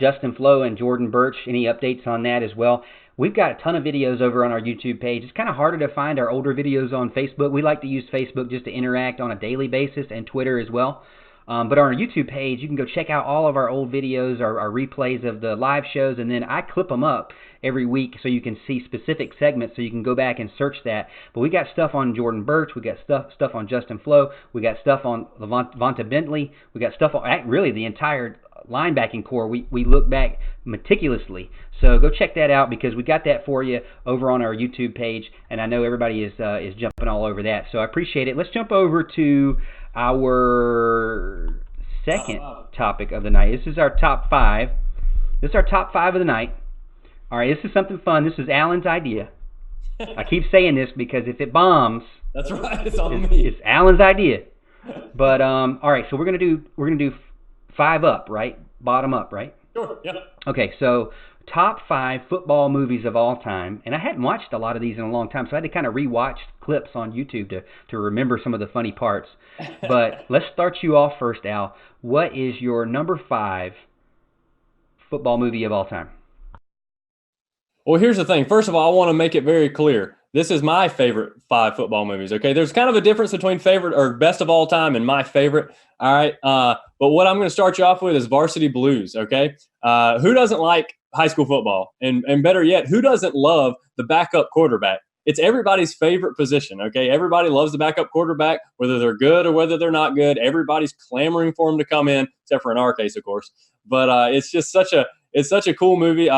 Justin Flo and Jordan Birch. Any updates on that as well? We've got a ton of videos over on our YouTube page. It's kind of harder to find our older videos on Facebook. We like to use Facebook just to interact on a daily basis, and Twitter as well. But on our YouTube page, you can go check out all of our old videos, our replays of the live shows, and then I clip them up every week so you can see specific segments so you can go back and search that. But we got stuff on Jordan Birch, we got stuff on Justin Flo, we got stuff on Vontae Bentley, we got stuff on really the entire linebacking core. We look back meticulously. So go check that out because we got that for you over on our YouTube page, and I know everybody is jumping all over that. So I appreciate it. Let's jump over to our second topic of the night. This is our top 5. This is our top 5 of the night. All right, this is something fun. This is Alan's idea. I keep saying this because if it bombs, that's right. It's on me. It's Alan's idea. But all right, so we're gonna do 5 up, right? Bottom up, right? Sure. Yeah. Okay, so top 5 football movies of all time. And I hadn't watched a lot of these in a long time, so I had to kind of rewatch clips on YouTube to remember some of the funny parts. But let's start you off first, Al. What is your number 5 football movie of all time? Well, here's the thing. First of all, I want to make it very clear. This is my favorite 5 football movies, okay? There's kind of a difference between favorite or best of all time and my favorite, all right? But what I'm going to start you off with is Varsity Blues, okay? Who doesn't like high school football? And better yet, who doesn't love the backup quarterback? It's everybody's favorite position, okay? Everybody loves the backup quarterback, whether they're good or whether they're not good. Everybody's clamoring for him to come in, except for in our case, of course. But it's just such a cool movie.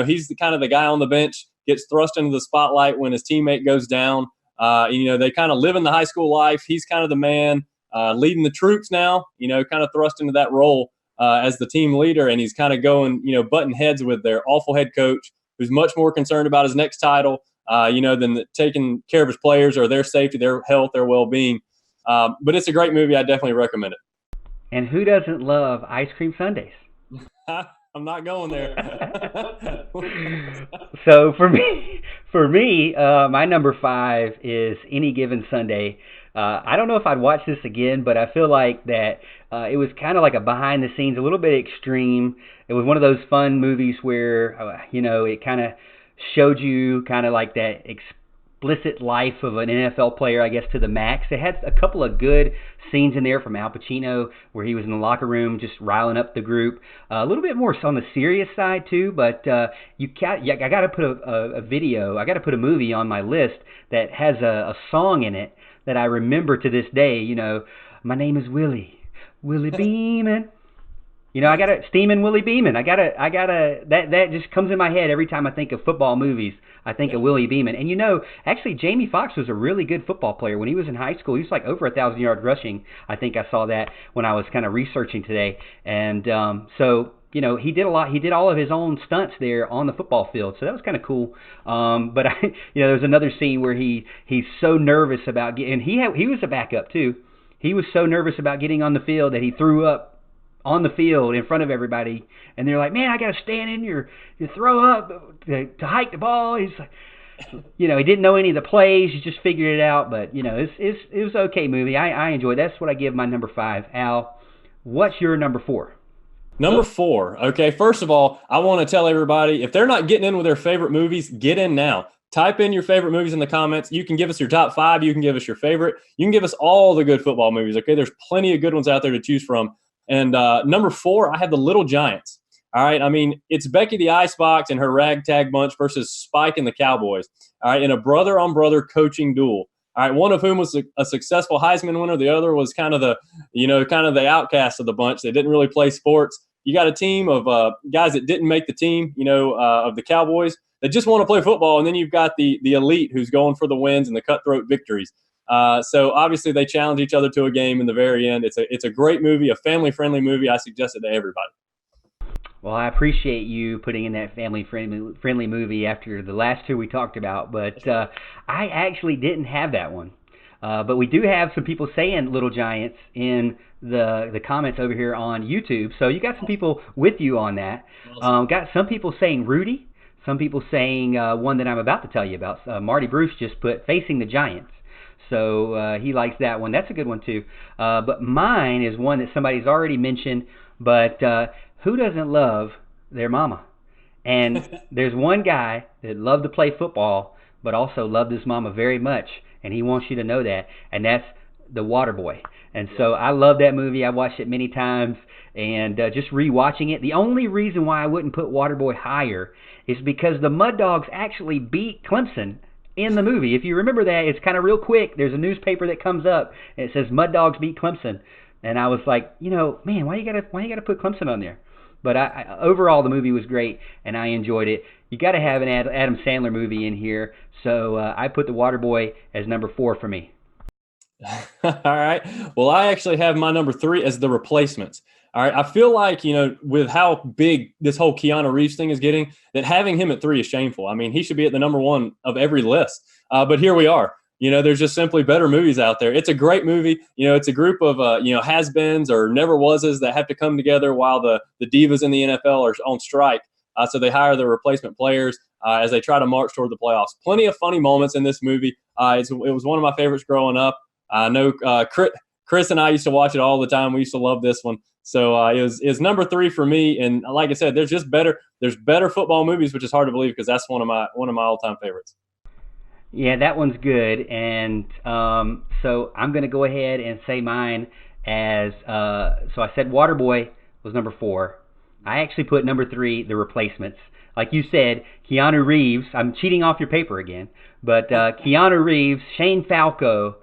He's kind of the guy on the bench, gets thrust into the spotlight when his teammate goes down. They kind of live in the high school life. He's kind of the man leading the troops now, kind of thrust into that role as the team leader. And he's kind of going, butting heads with their awful head coach, who's much more concerned about his next title, than taking care of his players or their safety, their health, their well-being. But it's a great movie. I definitely recommend it. And who doesn't love ice cream sundaes? I'm not going there. So for me, my number 5 is Any Given Sunday. I don't know if I'd watch this again, but I feel like that it was kind of like a behind the scenes, a little bit extreme. It was one of those fun movies where, it kind of showed you kind of like that explicit life of an NFL player, I guess, to the max. It had a couple of good scenes in there from Al Pacino where he was in the locker room just riling up the group. A little bit more on the serious side too, but I got to put I got to put a movie on my list that has a song in it that I remember to this day. My name is Willie Beeman. I got to Steamin' Willie Beeman. That just comes in my head every time I think of football movies. I think of Willie Beeman. And actually Jamie Foxx was a really good football player when he was in high school. He was like over 1,000 yards rushing. I think I saw that when I was kind of researching today. And he did a lot. He did all of his own stunts there on the football field, so that was kind of cool. But there's another scene where he's so nervous about getting. And he was a backup too. He was so nervous about getting on the field that he threw up on the field in front of everybody, and they're like, "Man, I got to stand in your throw up to hike the ball." He's like, he didn't know any of the plays. He just figured it out. But it was an okay movie. I enjoyed it. That's what I give my number 5. Al, what's your number 4? Number 4. Okay, first of all, I want to tell everybody, if they're not getting in with their favorite movies, get in now. Type in your favorite movies in the comments. You can give us your top 5. You can give us your favorite. You can give us all the good football movies. Okay, there's plenty of good ones out there to choose from. And number 4, I have the Little Giants. All right, I mean, it's Becky the Icebox and her ragtag bunch versus Spike and the Cowboys. All right, in a brother-on-brother coaching duel. All right, one of whom was a successful Heisman winner. The other was kind of the outcast of the bunch. They didn't really play sports. You got a team of guys that didn't make the team, of the Cowboys that just want to play football. And then you've got the elite who's going for the wins and the cutthroat victories. So obviously they challenge each other to a game in the very end. It's a great movie, a family-friendly movie. I suggest it to everybody. Well, I appreciate you putting in that family-friendly movie after the last 2 we talked about, but I actually didn't have that one. But we do have some people saying Little Giants in the comments over here on YouTube. So you got some people with you on that. Got some people saying Rudy. Some people saying one that I'm about to tell you about. Marty Bruce just put Facing the Giants. So he likes that one. That's a good one too. But mine is one that somebody's already mentioned. But who doesn't love their mama? And there's one guy that loved to play football, but also loved his mama very much. And he wants you to know that. And that's The Waterboy. And so I love that movie. I watched it many times. And just rewatching it, the only reason why I wouldn't put Waterboy higher is because the Mud Dogs actually beat Clemson in the movie. If you remember that, it's kind of real quick. There's a newspaper that comes up and it says Mud Dogs beat Clemson, and I was like, man, why you gotta put Clemson on there? But overall, the movie was great, and I enjoyed it. You got to have an Adam Sandler movie in here, so I put The Waterboy as number 4 for me. All right. Well, I actually have my number 3 as The Replacements. All right. I feel like, with how big this whole Keanu Reeves thing is getting, that having him at 3 is shameful. I mean, he should be at the number 1 of every list. But here we are. There's just simply better movies out there. It's a great movie. It's a group of, has-beens or never-wases that have to come together while the divas in the NFL are on strike. So they hire their replacement players as they try to march toward the playoffs. Plenty of funny moments in this movie. It was one of my favorites growing up. I know Chris and I used to watch it all the time. We used to love this one. So it was number 3 for me. And like I said, there's better football movies, which is hard to believe because that's one of my all-time favorites. Yeah, that one's good. And so I'm going to go ahead and say mine as so I said Waterboy was number 4. I actually put number 3, The Replacements. Like you said, Keanu Reeves. I'm cheating off your paper again, but Keanu Reeves, Shane Falco,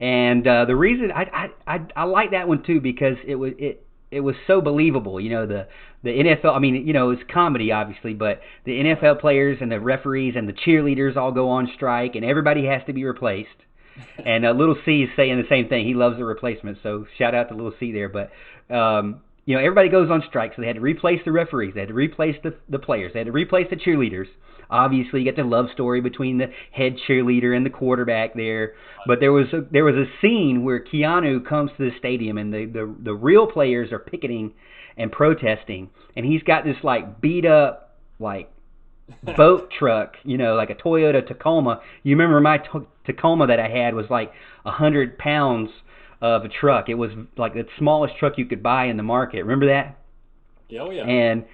and the reason I like that one too because it was so believable. You know, the NFL. I mean, you know, it's comedy obviously, but the NFL players and the referees and the cheerleaders all go on strike, and everybody has to be replaced. And Little C is saying the same thing. He loves The Replacements, so shout out to Little C there. But you know, everybody goes on strike, so they had to replace the referees, they had to replace the players, they had to replace the cheerleaders. Obviously, you get the love story between the head cheerleader and the quarterback there. But there was a scene where Keanu comes to the stadium and the real players are picketing and protesting, and he's got this like beat up like boat truck, you know, like a Toyota Tacoma. You remember my Tacoma that I had was like 100 pounds of a truck. It was like the smallest truck you could buy in the market. Remember that? Oh yeah. And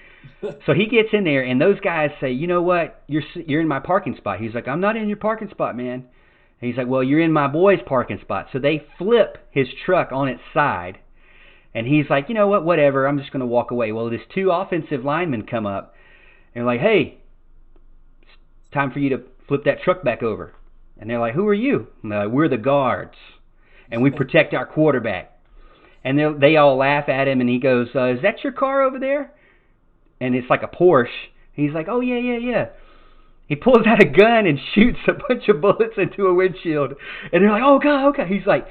so he gets in there, and those guys say, "You know what? You're in my parking spot." He's like, "I'm not in your parking spot, man." And he's like, "Well, you're in my boy's parking spot." So they flip his truck on its side, and he's like, "You know what? Whatever. I'm just going to walk away." Well, these 2 offensive linemen come up, and they're like, "Hey, it's time for you to flip that truck back over." And they're like, "Who are you?" And they're like, "We're the guards, and we protect our quarterback." And they all laugh at him, and he goes, "Is that your car over there?" And it's like a Porsche. He's like, "Oh, yeah. He pulls out a gun and shoots a bunch of bullets into a windshield. And they're like, "Oh, God, okay." He's like,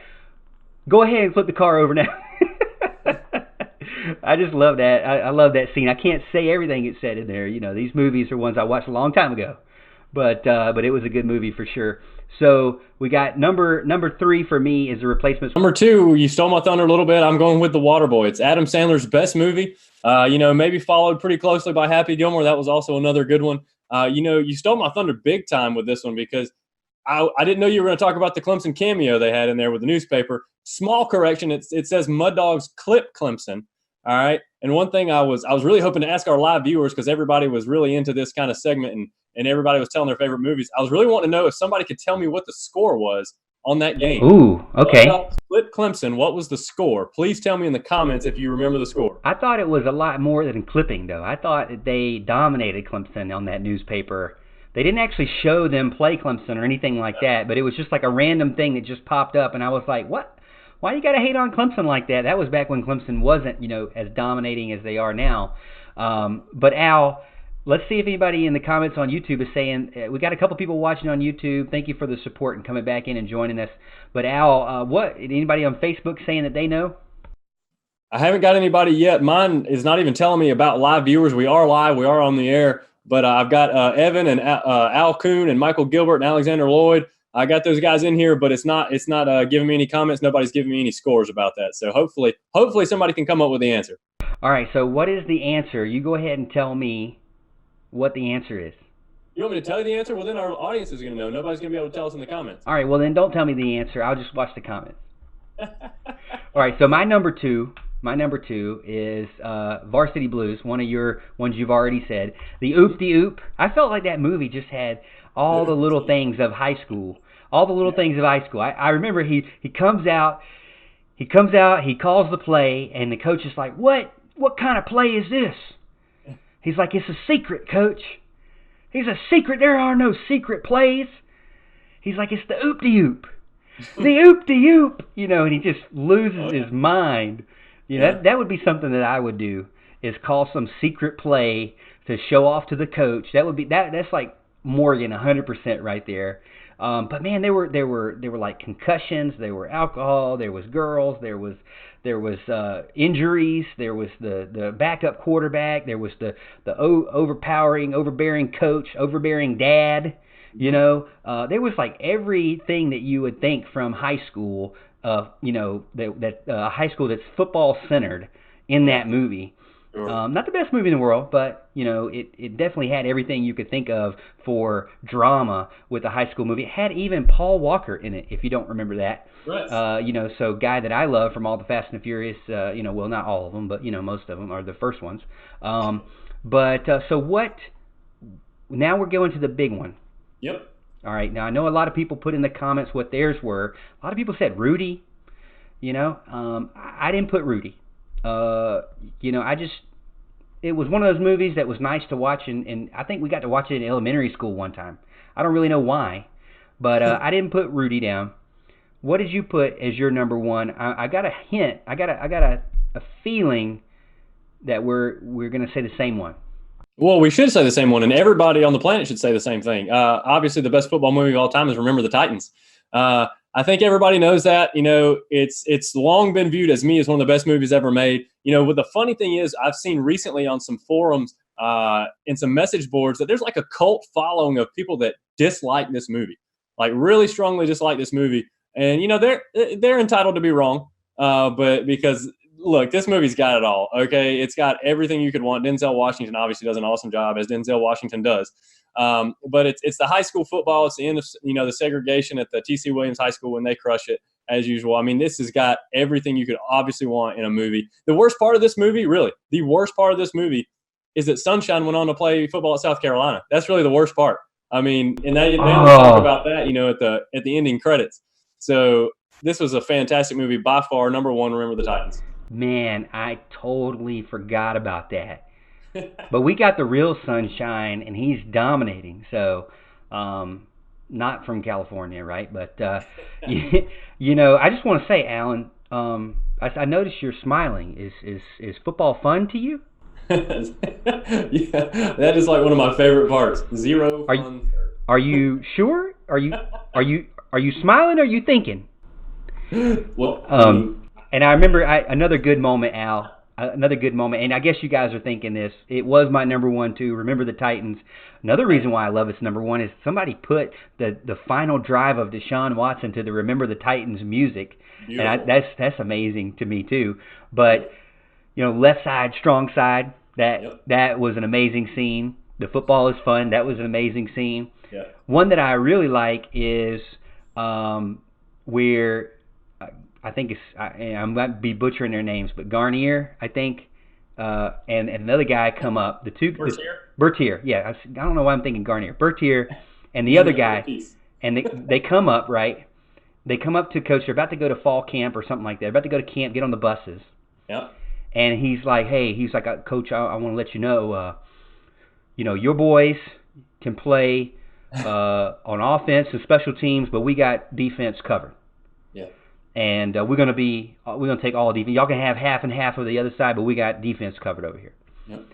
"Go ahead and flip the car over now." I just love that. I love that scene. I can't say everything it said in there. You know, these movies are ones I watched a long time ago. But it was a good movie for sure. So we got number 3 for me is The Replacements. Number 2, you stole my thunder a little bit. I'm going with The Waterboy. It's Adam Sandler's best movie. You know, maybe followed pretty closely by Happy Gilmore. That was also another good one. You know, you stole my thunder big time with this one because I didn't know you were going to talk about the Clemson cameo they had in there with the newspaper. Small correction. It says Mud Dogs clip Clemson. All right. And one thing I was really hoping to ask our live viewers, because everybody was really into this kind of segment and everybody was telling their favorite movies. I was really wanting to know if somebody could tell me what the score was on that game. Ooh, okay. Split Clemson. What was the score? Please tell me in the comments if you remember the score. I thought it was a lot more than clipping, though. I thought that they dominated Clemson on that newspaper. They didn't actually show them play Clemson or anything like that, but it was just like a random thing that just popped up, and I was like, what? Why you got to hate on Clemson like that? That was back when Clemson wasn't, you know, as dominating as they are now. But Al, let's see if anybody in the comments on YouTube is saying, we got a couple people watching on YouTube. Thank you for the support and coming back in and joining us. But Al, anybody on Facebook saying that they know? I haven't got anybody yet. Mine is not even telling me about live viewers. We are live. We are on the air. But I've got Evan and Al Kuhn and Michael Gilbert and Alexander Lloyd. I got those guys in here, but it's not giving me any comments. Nobody's giving me any scores about that. So hopefully somebody can come up with the answer. All right. So what is the answer? You go ahead and tell me what the answer is. You want me to tell you the answer? Well, then our audience is going to know. Nobody's going to be able to tell us in the comments. All right. Well, then don't tell me the answer. I'll just watch the comments. All right. So my number two is Varsity Blues, one of your ones you've already said. The Oop-de-Oop. I felt like that movie just had all the little things of high school. All the little things of high school. I remember he comes out, he calls the play, and the coach is like, What kind of play is this? He's like, "It's a secret, coach." He's a secret. There are no secret plays. He's like, "It's the Oop-de-Oop. The Oop-de-Oop." You know, and he just loses his mind. You know, that would be something that I would do, is call some secret play to show off to the coach. That would be that's like Morgan 100% right there. But man, there were like concussions, there were alcohol, there was girls, there was injuries, there was the backup quarterback, there was the overbearing coach, overbearing dad. You know, there was like everything that you would think from high school. You know, that high school that's football centered in that movie. Sure. Not the best movie in the world, but it definitely had everything you could think of for drama with a high school movie. It had even Paul Walker in it, if you don't remember that. Right. So guy that I love from all the Fast and the Furious. Well, not all of them, but most of them are the first ones. So what? Now we're going to the big one. Yep. All right. Now I know a lot of people put in the comments what theirs were. A lot of people said Rudy. I didn't put Rudy. It was one of those movies that was nice to watch, and I think we got to watch it in elementary school one time. I don't really know why, but I didn't put Rudy down. What did you put as your number one? I got a hint. I got a feeling that we're going to say the same one. Well, we should say the same one, and everybody on the planet should say the same thing. Obviously, the best football movie of all time is Remember the Titans. I think everybody knows that. It's long been viewed as one of the best movies ever made. What the funny thing is, I've seen recently on some forums and some message boards that there's like a cult following of people that dislike this movie, like really strongly dislike this movie. And they're entitled to be wrong, but because look, this movie's got it all. Okay, it's got everything you could want. Denzel Washington obviously does an awesome job, as Denzel Washington does. But it's the high school football. It's the end of the segregation at the T.C. Williams High School when they crush it as usual. I mean, this has got everything you could obviously want in a movie. The worst part of this movie, is that Sunshine went on to play football at South Carolina. That's really the worst part. I mean, and they don't talk about that, at the ending credits. So this was a fantastic movie, by far number one. Remember the Titans. Man, I totally forgot about that. But we got the real Sunshine, and he's dominating. So, not from California, right? But I just want to say, Alan, I noticed you're smiling. Is football fun to you? Yeah, that is like one of my favorite parts. Zero fun. Are you sure? Are you smiling? Or are you thinking? Well, and I remember another good moment, Al. Another good moment, and I guess you guys are thinking this. It was my number one too. Remember the Titans. Another reason why I love it's number one is somebody put the final drive of Deshaun Watson to the Remember the Titans music, and that's amazing to me too. But left side, strong side. That was an amazing scene. The football is fun. That was an amazing scene. Yeah. One that I really like is where. I think I might be butchering their names, but Garnier, I think, and another guy come up. Bertier. Yeah, I don't know why I'm thinking Garnier. Bertier and the other guy, and they come up, right? They come up to coach. They're about to go to fall camp or something like that. They're about to go to camp, get on the buses. Yeah. And he's like, Coach, I want to let you know, your boys can play on offense and special teams, but we got defense covered. Yeah. And we're gonna take all defense. Y'all can have half and half of the other side, but we got defense covered over here. Yep.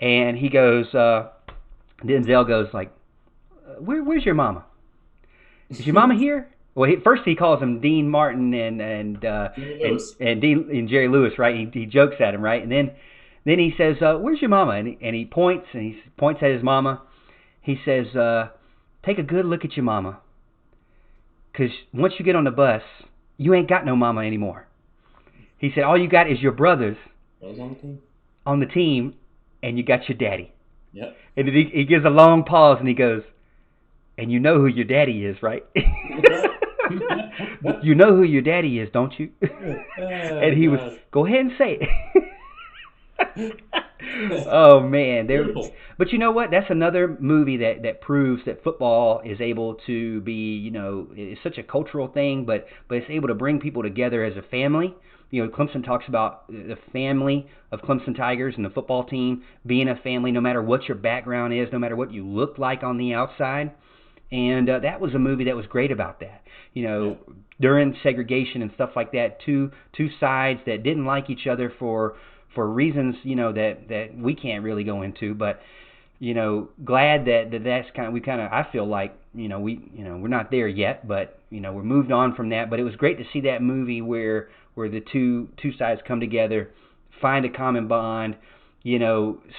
And he goes, Denzel goes like, "Where's your mama? Is your mama here?" Well, first he calls him Dean Martin and Jerry Lewis, right? He jokes at him, right? And then he says, "Where's your mama?" And he points at his mama. He says, "Take a good look at your mama, 'cause once you get on the bus, you ain't got no mama anymore." He said, all you got is your brothers on the team, and you got your daddy. Yep. And he gives a long pause, and he goes, "And you know who your daddy is, right?" "You know who your daddy is, don't you?" And he was, "Go ahead and say it." Oh, man. But you know what? That's another movie that proves that football is able to be, it's such a cultural thing, but it's able to bring people together as a family. Clemson talks about the family of Clemson Tigers and the football team being a family no matter what your background is, no matter what you look like on the outside. And that was a movie that was great about that. During segregation and stuff like that, two sides that didn't like each other for reasons, that we can't really go into, but glad that's I feel like, we're not there yet, but we're moved on from that. But it was great to see that movie where the two sides come together, find a common bond,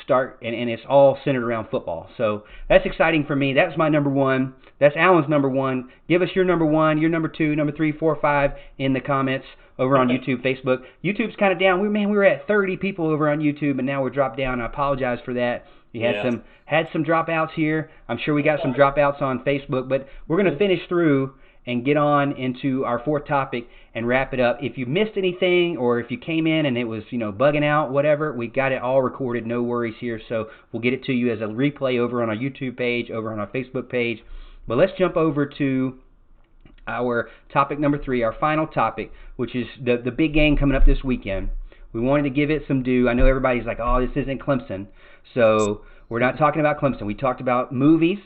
start, and it's all centered around football. So that's exciting for me. That's my number one. That's Alan's number one. Give us your number one, your number two, number 3, 4, 5 in the comments over on YouTube, Facebook. YouTube's kind of down. We were at 30 people over on YouTube, and now we're dropped down. I apologize for that. We had some dropouts here. I'm sure we got some dropouts on Facebook, but we're going to finish through and get on into our fourth topic and wrap it up. If you missed anything, or if you came in and it was, bugging out, whatever, we got it all recorded. No worries here. So we'll get it to you as a replay over on our YouTube page, over on our Facebook page. But let's jump over to our topic number 3, our final topic, which is the big game coming up this weekend. We wanted to give it some due. I know everybody's like, oh, this isn't Clemson. So we're not talking about Clemson. We talked about movies.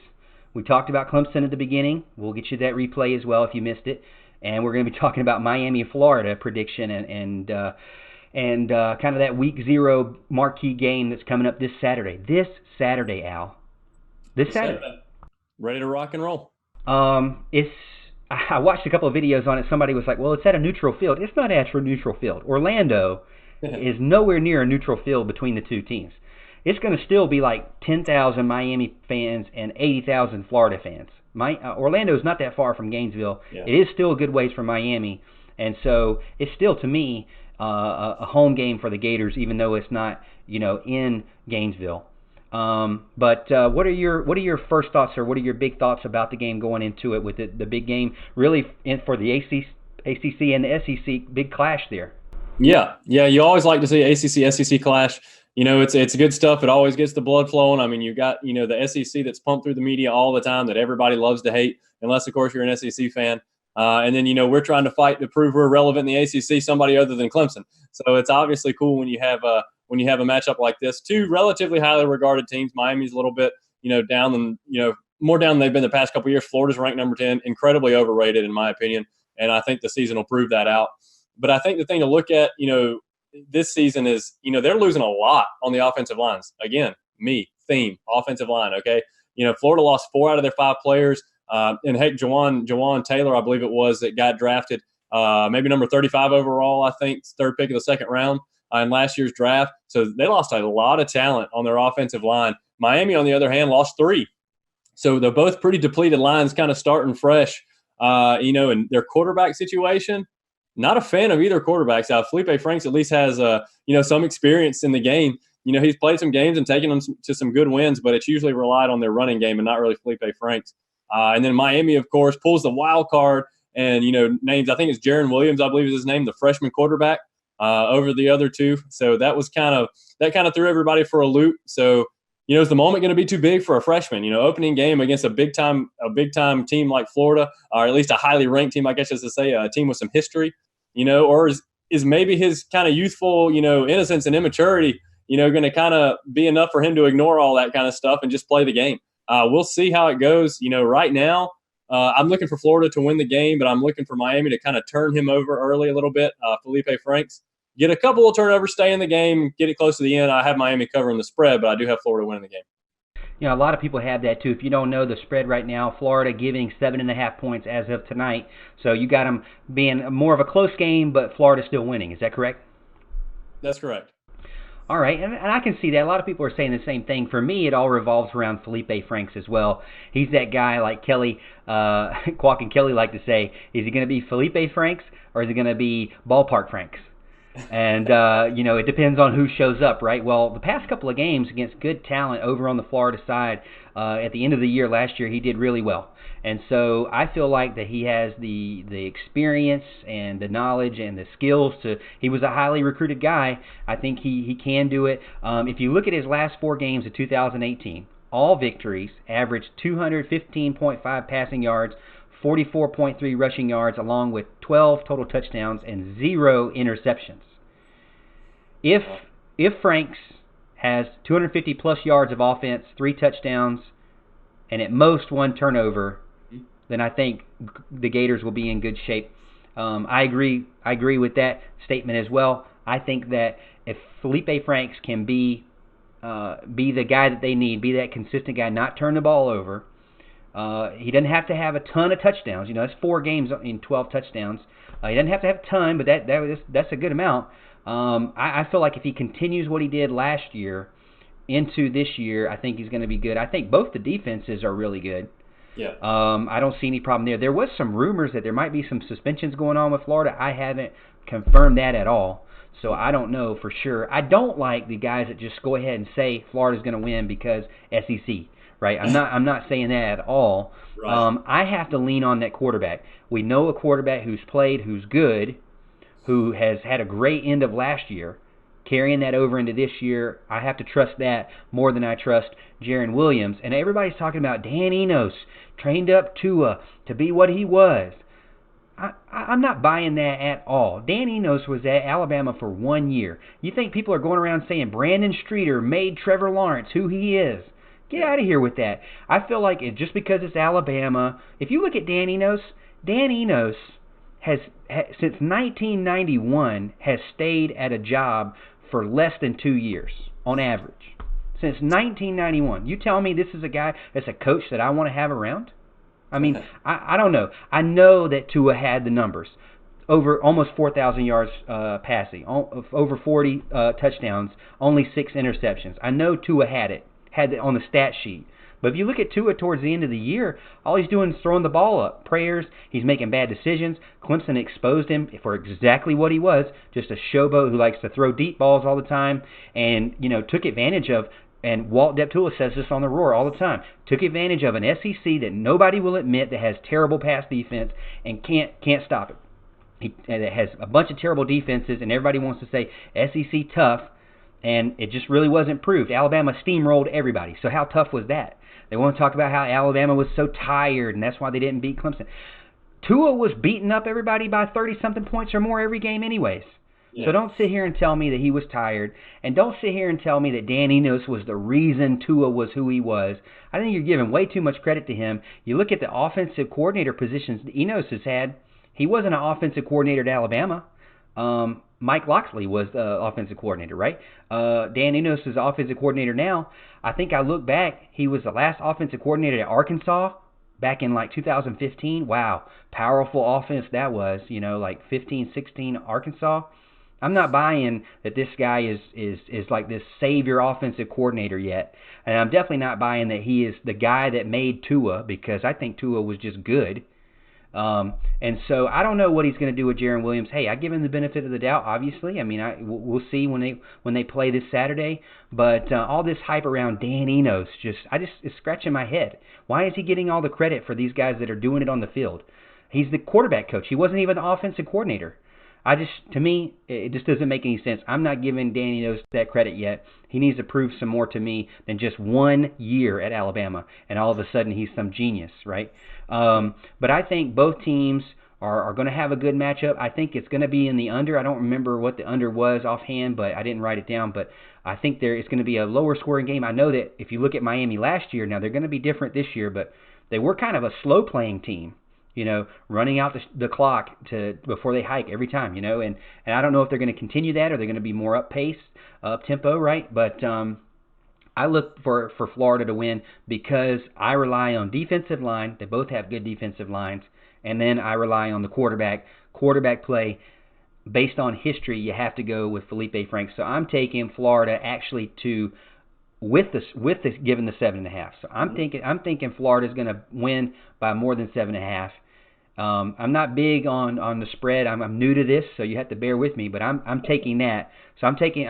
We talked about Clemson at the beginning. We'll get you that replay as well if you missed it. And we're going to be talking about Miami, Florida prediction and kind of that week 0 marquee game that's coming up this Saturday. This Saturday, Al. This Saturday. Ready to rock and roll. I watched a couple of videos on it. Somebody was like, well, it's at a neutral field. It's not at a neutral field. Orlando is nowhere near a neutral field between the two teams. It's going to still be like 10,000 Miami fans and 80,000 Florida fans. Orlando is not that far from Gainesville. Yeah. It is still a good ways from Miami. And so it's still, to me, a home game for the Gators, even though it's not, in Gainesville. But what are your first thoughts, or what are your big thoughts about the game going into it, with the big game really for the ACC and the SEC, big clash there? Yeah, you always like to see ACC SEC clash. It's good stuff. It always gets the blood flowing. I mean, you got the SEC that's pumped through the media all the time that everybody loves to hate, unless of course you're an SEC fan. And then we're trying to fight to prove we're relevant in the ACC, somebody other than Clemson. So it's obviously cool when you have a matchup like this. Two relatively highly regarded teams. Miami's a little bit, down than, more down than they've been the past couple of years. Florida's ranked number 10, incredibly overrated in my opinion. And I think the season will prove that out. But I think the thing to look at, this season is, they're losing a lot on the offensive lines. Again, offensive line, okay? Florida lost 4 out of their 5 players. And heck, Jawan Taylor, I believe it was, that got drafted maybe number 35 overall, I think, third pick of the second round in last year's draft. So they lost a lot of talent on their offensive line. Miami, on the other hand, lost 3. So they're both pretty depleted lines, kind of starting fresh. And their quarterback situation, not a fan of either quarterbacks. Felipe Franks at least has, some experience in the game. He's played some games and taken them to some good wins, but it's usually relied on their running game and not really Felipe Franks. And then Miami, of course, pulls the wild card and, names, I think it's Jaron Williams, I believe is his name, the freshman quarterback, over the other 2. So that kind of threw everybody for a loop. So, is the moment going to be too big for a freshman? Opening game against a big time team like Florida, or at least a highly ranked team, I guess just to say, a team with some history, or is maybe his kind of youthful, innocence and immaturity, going to kind of be enough for him to ignore all that kind of stuff and just play the game. We'll see how it goes. Right now, I'm looking for Florida to win the game, but I'm looking for Miami to kind of turn him over early a little bit. Felipe Franks, get a couple of turnovers, stay in the game, get it close to the end. I have Miami covering the spread, but I do have Florida winning the game. A lot of people have that too. If you don't know the spread right now, Florida giving 7.5 points as of tonight. So you got them being more of a close game, but Florida still winning. Is that correct? That's correct. All right, and I can see that. A lot of people are saying the same thing. For me, it all revolves around Felipe Franks as well. He's that guy like Kelly, Quack and Kelly like to say, is he going to be Felipe Franks or is he going to be Ballpark Franks? And, it depends on who shows up, right? Well, the past couple of games against good talent over on the Florida side, at the end of the year last year, he did really well. And so I feel like that he has the experience and the knowledge and the skills he was a highly recruited guy. I think he can do it. If you look at his last 4 games of 2018, all victories, averaged 215.5 passing yards, 44.3 rushing yards, along with 12 total touchdowns and 0 interceptions. If Franks has 250 plus yards of offense, 3 touchdowns, and at most 1 turnover, then I think the Gators will be in good shape. I agree with that statement as well. I think that if Felipe Franks can be the guy that they need, be that consistent guy, not turn the ball over. He doesn't have to have a ton of touchdowns. That's 4 games in 12 touchdowns. He doesn't have to have a ton, but that's a good amount. I feel like if he continues what he did last year into this year, I think he's going to be good. I think both the defenses are really good. Yeah. I don't see any problem there. There was some rumors that there might be some suspensions going on with Florida. I haven't confirmed that at all, so I don't know for sure. I don't like the guys that just go ahead and say Florida's going to win because SEC. Right? I'm not saying that at all. Right. I have to lean on that quarterback. We know a quarterback who's played, who's good, who has had a great end of last year, carrying that over into this year. I have to trust that more than I trust Jaron Williams. And everybody's talking about Dan Enos trained up Tua to be what he was. I'm not buying that at all. Dan Enos was at Alabama for 1 year. You think people are going around saying Brandon Streeter made Trevor Lawrence who he is? Get out of here with that. I feel like just because it's Alabama, if you look at Dan Enos has since 1991 has stayed at a job for less than 2 years on average. Since 1991. You tell me this is a guy that's a coach that I want to have around? I mean, I don't know. I know that Tua had the numbers. Over almost 4,000 yards passing, over 40 touchdowns, only 6 interceptions. I know Tua had it on the stat sheet. But if you look at Tua towards the end of the year, all he's doing is throwing the ball up. Prayers, he's making bad decisions. Clemson exposed him for exactly what he was, just a showboat who likes to throw deep balls all the time and, took advantage of, and Walt Deptula says this on the Roar all the time, took advantage of an SEC that nobody will admit that has terrible pass defense and can't stop it. It has a bunch of terrible defenses, and everybody wants to say SEC tough, and it just really wasn't proved. Alabama steamrolled everybody. So how tough was that? They want to talk about how Alabama was so tired, and that's why they didn't beat Clemson. Tua was beating up everybody by 30-something points or more every game anyways. Yeah. So don't sit here and tell me that he was tired, and don't sit here and tell me that Dan Enos was the reason Tua was who he was. I think you're giving way too much credit to him. You look at the offensive coordinator positions Enos has had. He wasn't an offensive coordinator at Alabama. Mike Locksley was the offensive coordinator, right? Dan Enos is the offensive coordinator now. I think I look back, he was the last offensive coordinator at Arkansas back in like 2015. Wow, powerful offense that was, 15-16 Arkansas. I'm not buying that this guy is like this savior offensive coordinator yet. And I'm definitely not buying that he is the guy that made Tua, because I think Tua was just good. And so I don't know what he's going to do with Jaron Williams. Hey, I give him the benefit of the doubt, obviously. I mean, we'll see when they play this Saturday. But all this hype around Dan Enos, it's scratching my head. Why is he getting all the credit for these guys that are doing it on the field? He's the quarterback coach. He wasn't even the offensive coordinator. To me, it just doesn't make any sense. I'm not giving Dan Enos that credit yet. He needs to prove some more to me than just 1 year at Alabama, and all of a sudden he's some genius, right? But I think both teams are going to have a good matchup. I think it's going to be in the under. I don't remember what the under was offhand, but I didn't write it down. But I think it's going to be a lower scoring game. I know that if you look at Miami last year, now they're going to be different this year, but they were kind of a slow playing team. Running out the clock before they hike every time, and I don't know if they're going to continue that or they're going to be more up-paced, up-tempo, right? But I look for Florida to win because I rely on defensive line. They both have good defensive lines. And then I rely on the quarterback play. Based on history, you have to go with Felipe Franks. So I'm taking Florida actually with given the 7.5. So I'm thinking Florida's going to win by more than 7.5. I'm not big on the spread. I'm new to this, so you have to bear with me. But I'm taking that. So I'm thinking,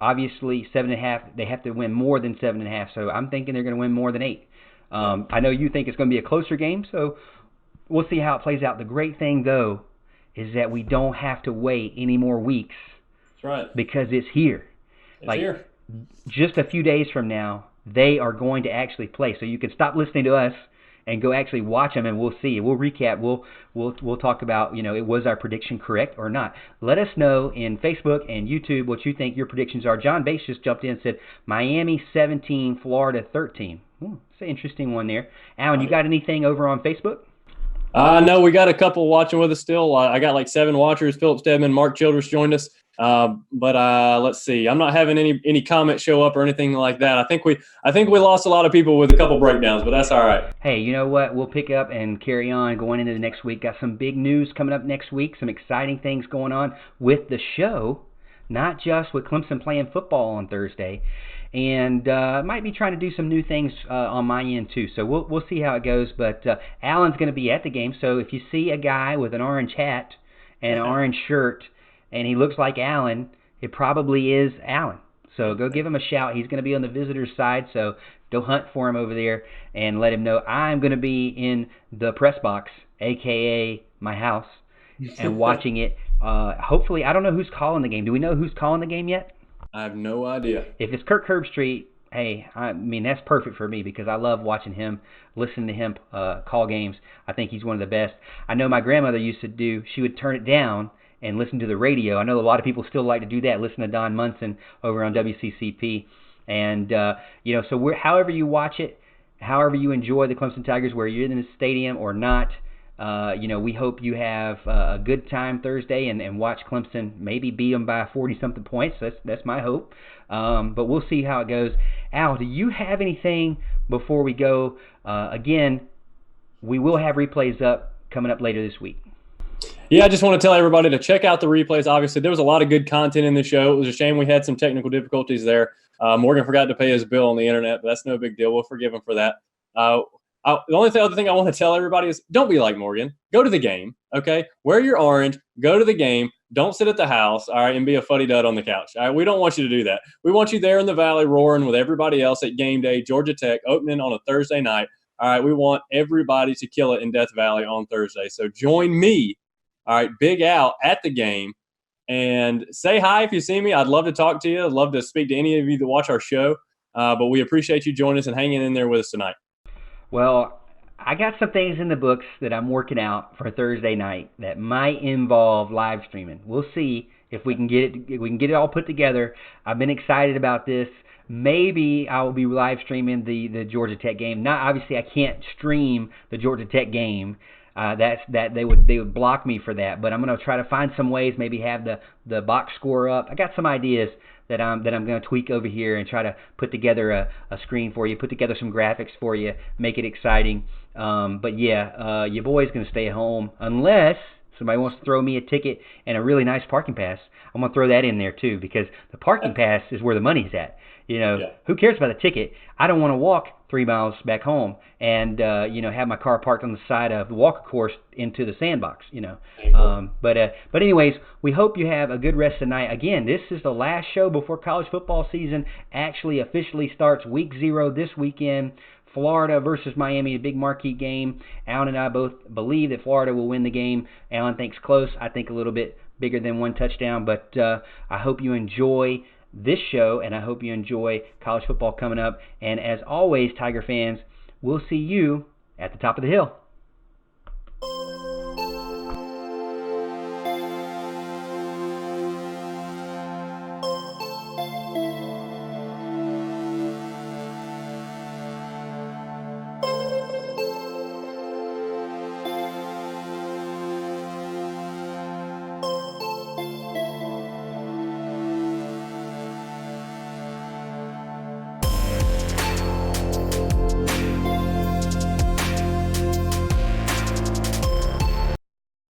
obviously 7.5. They have to win more than 7.5. So I'm thinking they're going to win more than 8. I know you think it's going to be a closer game, so we'll see how it plays out. The great thing, though, is that we don't have to wait any more weeks. That's right. Because it's here. It's here. Just a few days from now, they are going to actually play. So you can stop listening to us and go actually watch them, and we'll see. We'll recap. We'll talk about, was our prediction correct or not. Let us know in Facebook and YouTube what you think your predictions are. John Bates just jumped in and said Miami 17, Florida 13. Ooh, it's an interesting one there. Alan, you got anything over on Facebook? No, we got a couple watching with us still. I got like 7 watchers. Philip Stedman, Mark Childress joined us. But let's see. I'm not having any comments show up or anything like that. I think we lost a lot of people with a couple breakdowns, but that's all right. Hey, you know what? We'll pick up and carry on going into the next week. Got some big news coming up next week. Some exciting things going on with the show. not just with Clemson playing football on Thursday. And might be trying to do some new things on my end too. So we'll see how it goes. But Alan's going to be at the game. So if you see a guy with an orange hat and an orange shirt, and he looks like Alan, it probably is Alan. So go give him a shout. He's going to be on the visitor's side. So go hunt for him over there and let him know I'm going to be in the press box, a.k.a. my house, and watching it. Hopefully, I don't know who's calling the game. Do we know who's calling the game yet? I have no idea. If it's Kirk Herbstreit, hey, I mean, that's perfect for me because I love watching him, listening to him call games. I think he's one of the best. I know my grandmother used to do, she would turn it down and listen to the radio. I know a lot of people still like to do that, listen to Don Munson over on WCCP. And, so however you watch it, however you enjoy the Clemson Tigers, whether you're in the stadium or not, we hope you have a good time Thursday and watch Clemson maybe beat them by 40-something points. That's my hope. But we'll see how it goes. Al, do you have anything before we go? Again, we will have replays coming up later this week. Yeah, I just want to tell everybody to check out the replays. Obviously, there was a lot of good content in the show. It was a shame we had some technical difficulties there. Morgan forgot to pay his bill on the internet, but that's no big deal. We'll forgive him for that. The only other thing I want to tell everybody is don't be like Morgan. Go to the game, okay? Wear your orange. Go to the game. Don't sit at the house, all right, and be a fuddy-dud on the couch. All right, we don't want you to do that. We want you there in the Valley roaring with everybody else at game day, Georgia Tech, opening on a Thursday night. All right, we want everybody to kill it in Death Valley on Thursday. So join me, all right, Big Al, at the game. And say hi if you see me. I'd love to talk to you. I'd love to speak to any of you that watch our show. But we appreciate you joining us and hanging in there with us tonight. Well, I got some things in the books that I'm working out for Thursday night that might involve live streaming. We'll see if we can get it all put together. I've been excited about this. Maybe I will be live streaming the Georgia Tech game. Not obviously I can't stream the Georgia Tech game. They would block me for that. But I'm going to try to find some ways. Maybe have the box score up. I got some ideas that I'm going to tweak over here and try to put together a screen for you, put together some graphics for you, make it exciting. But yeah, your boy's going to stay at home unless somebody wants to throw me a ticket and a really nice parking pass. I'm going to throw that in there too because the parking pass is where the money's at. Who cares about the ticket? I don't want to walk 3 miles back home and have my car parked on the side of the walker course into the sandbox. But anyways, we hope you have a good rest of the night. Again, this is the last show before college football season actually officially starts. Week 0 this weekend. Florida versus Miami, a big marquee game. Alan and I both believe that Florida will win the game. Alan thinks close. I think a little bit bigger than 1 touchdown. But I hope you enjoy this show, and I hope you enjoy college football coming up. And as always, Tiger fans, we'll see you at the top of the hill.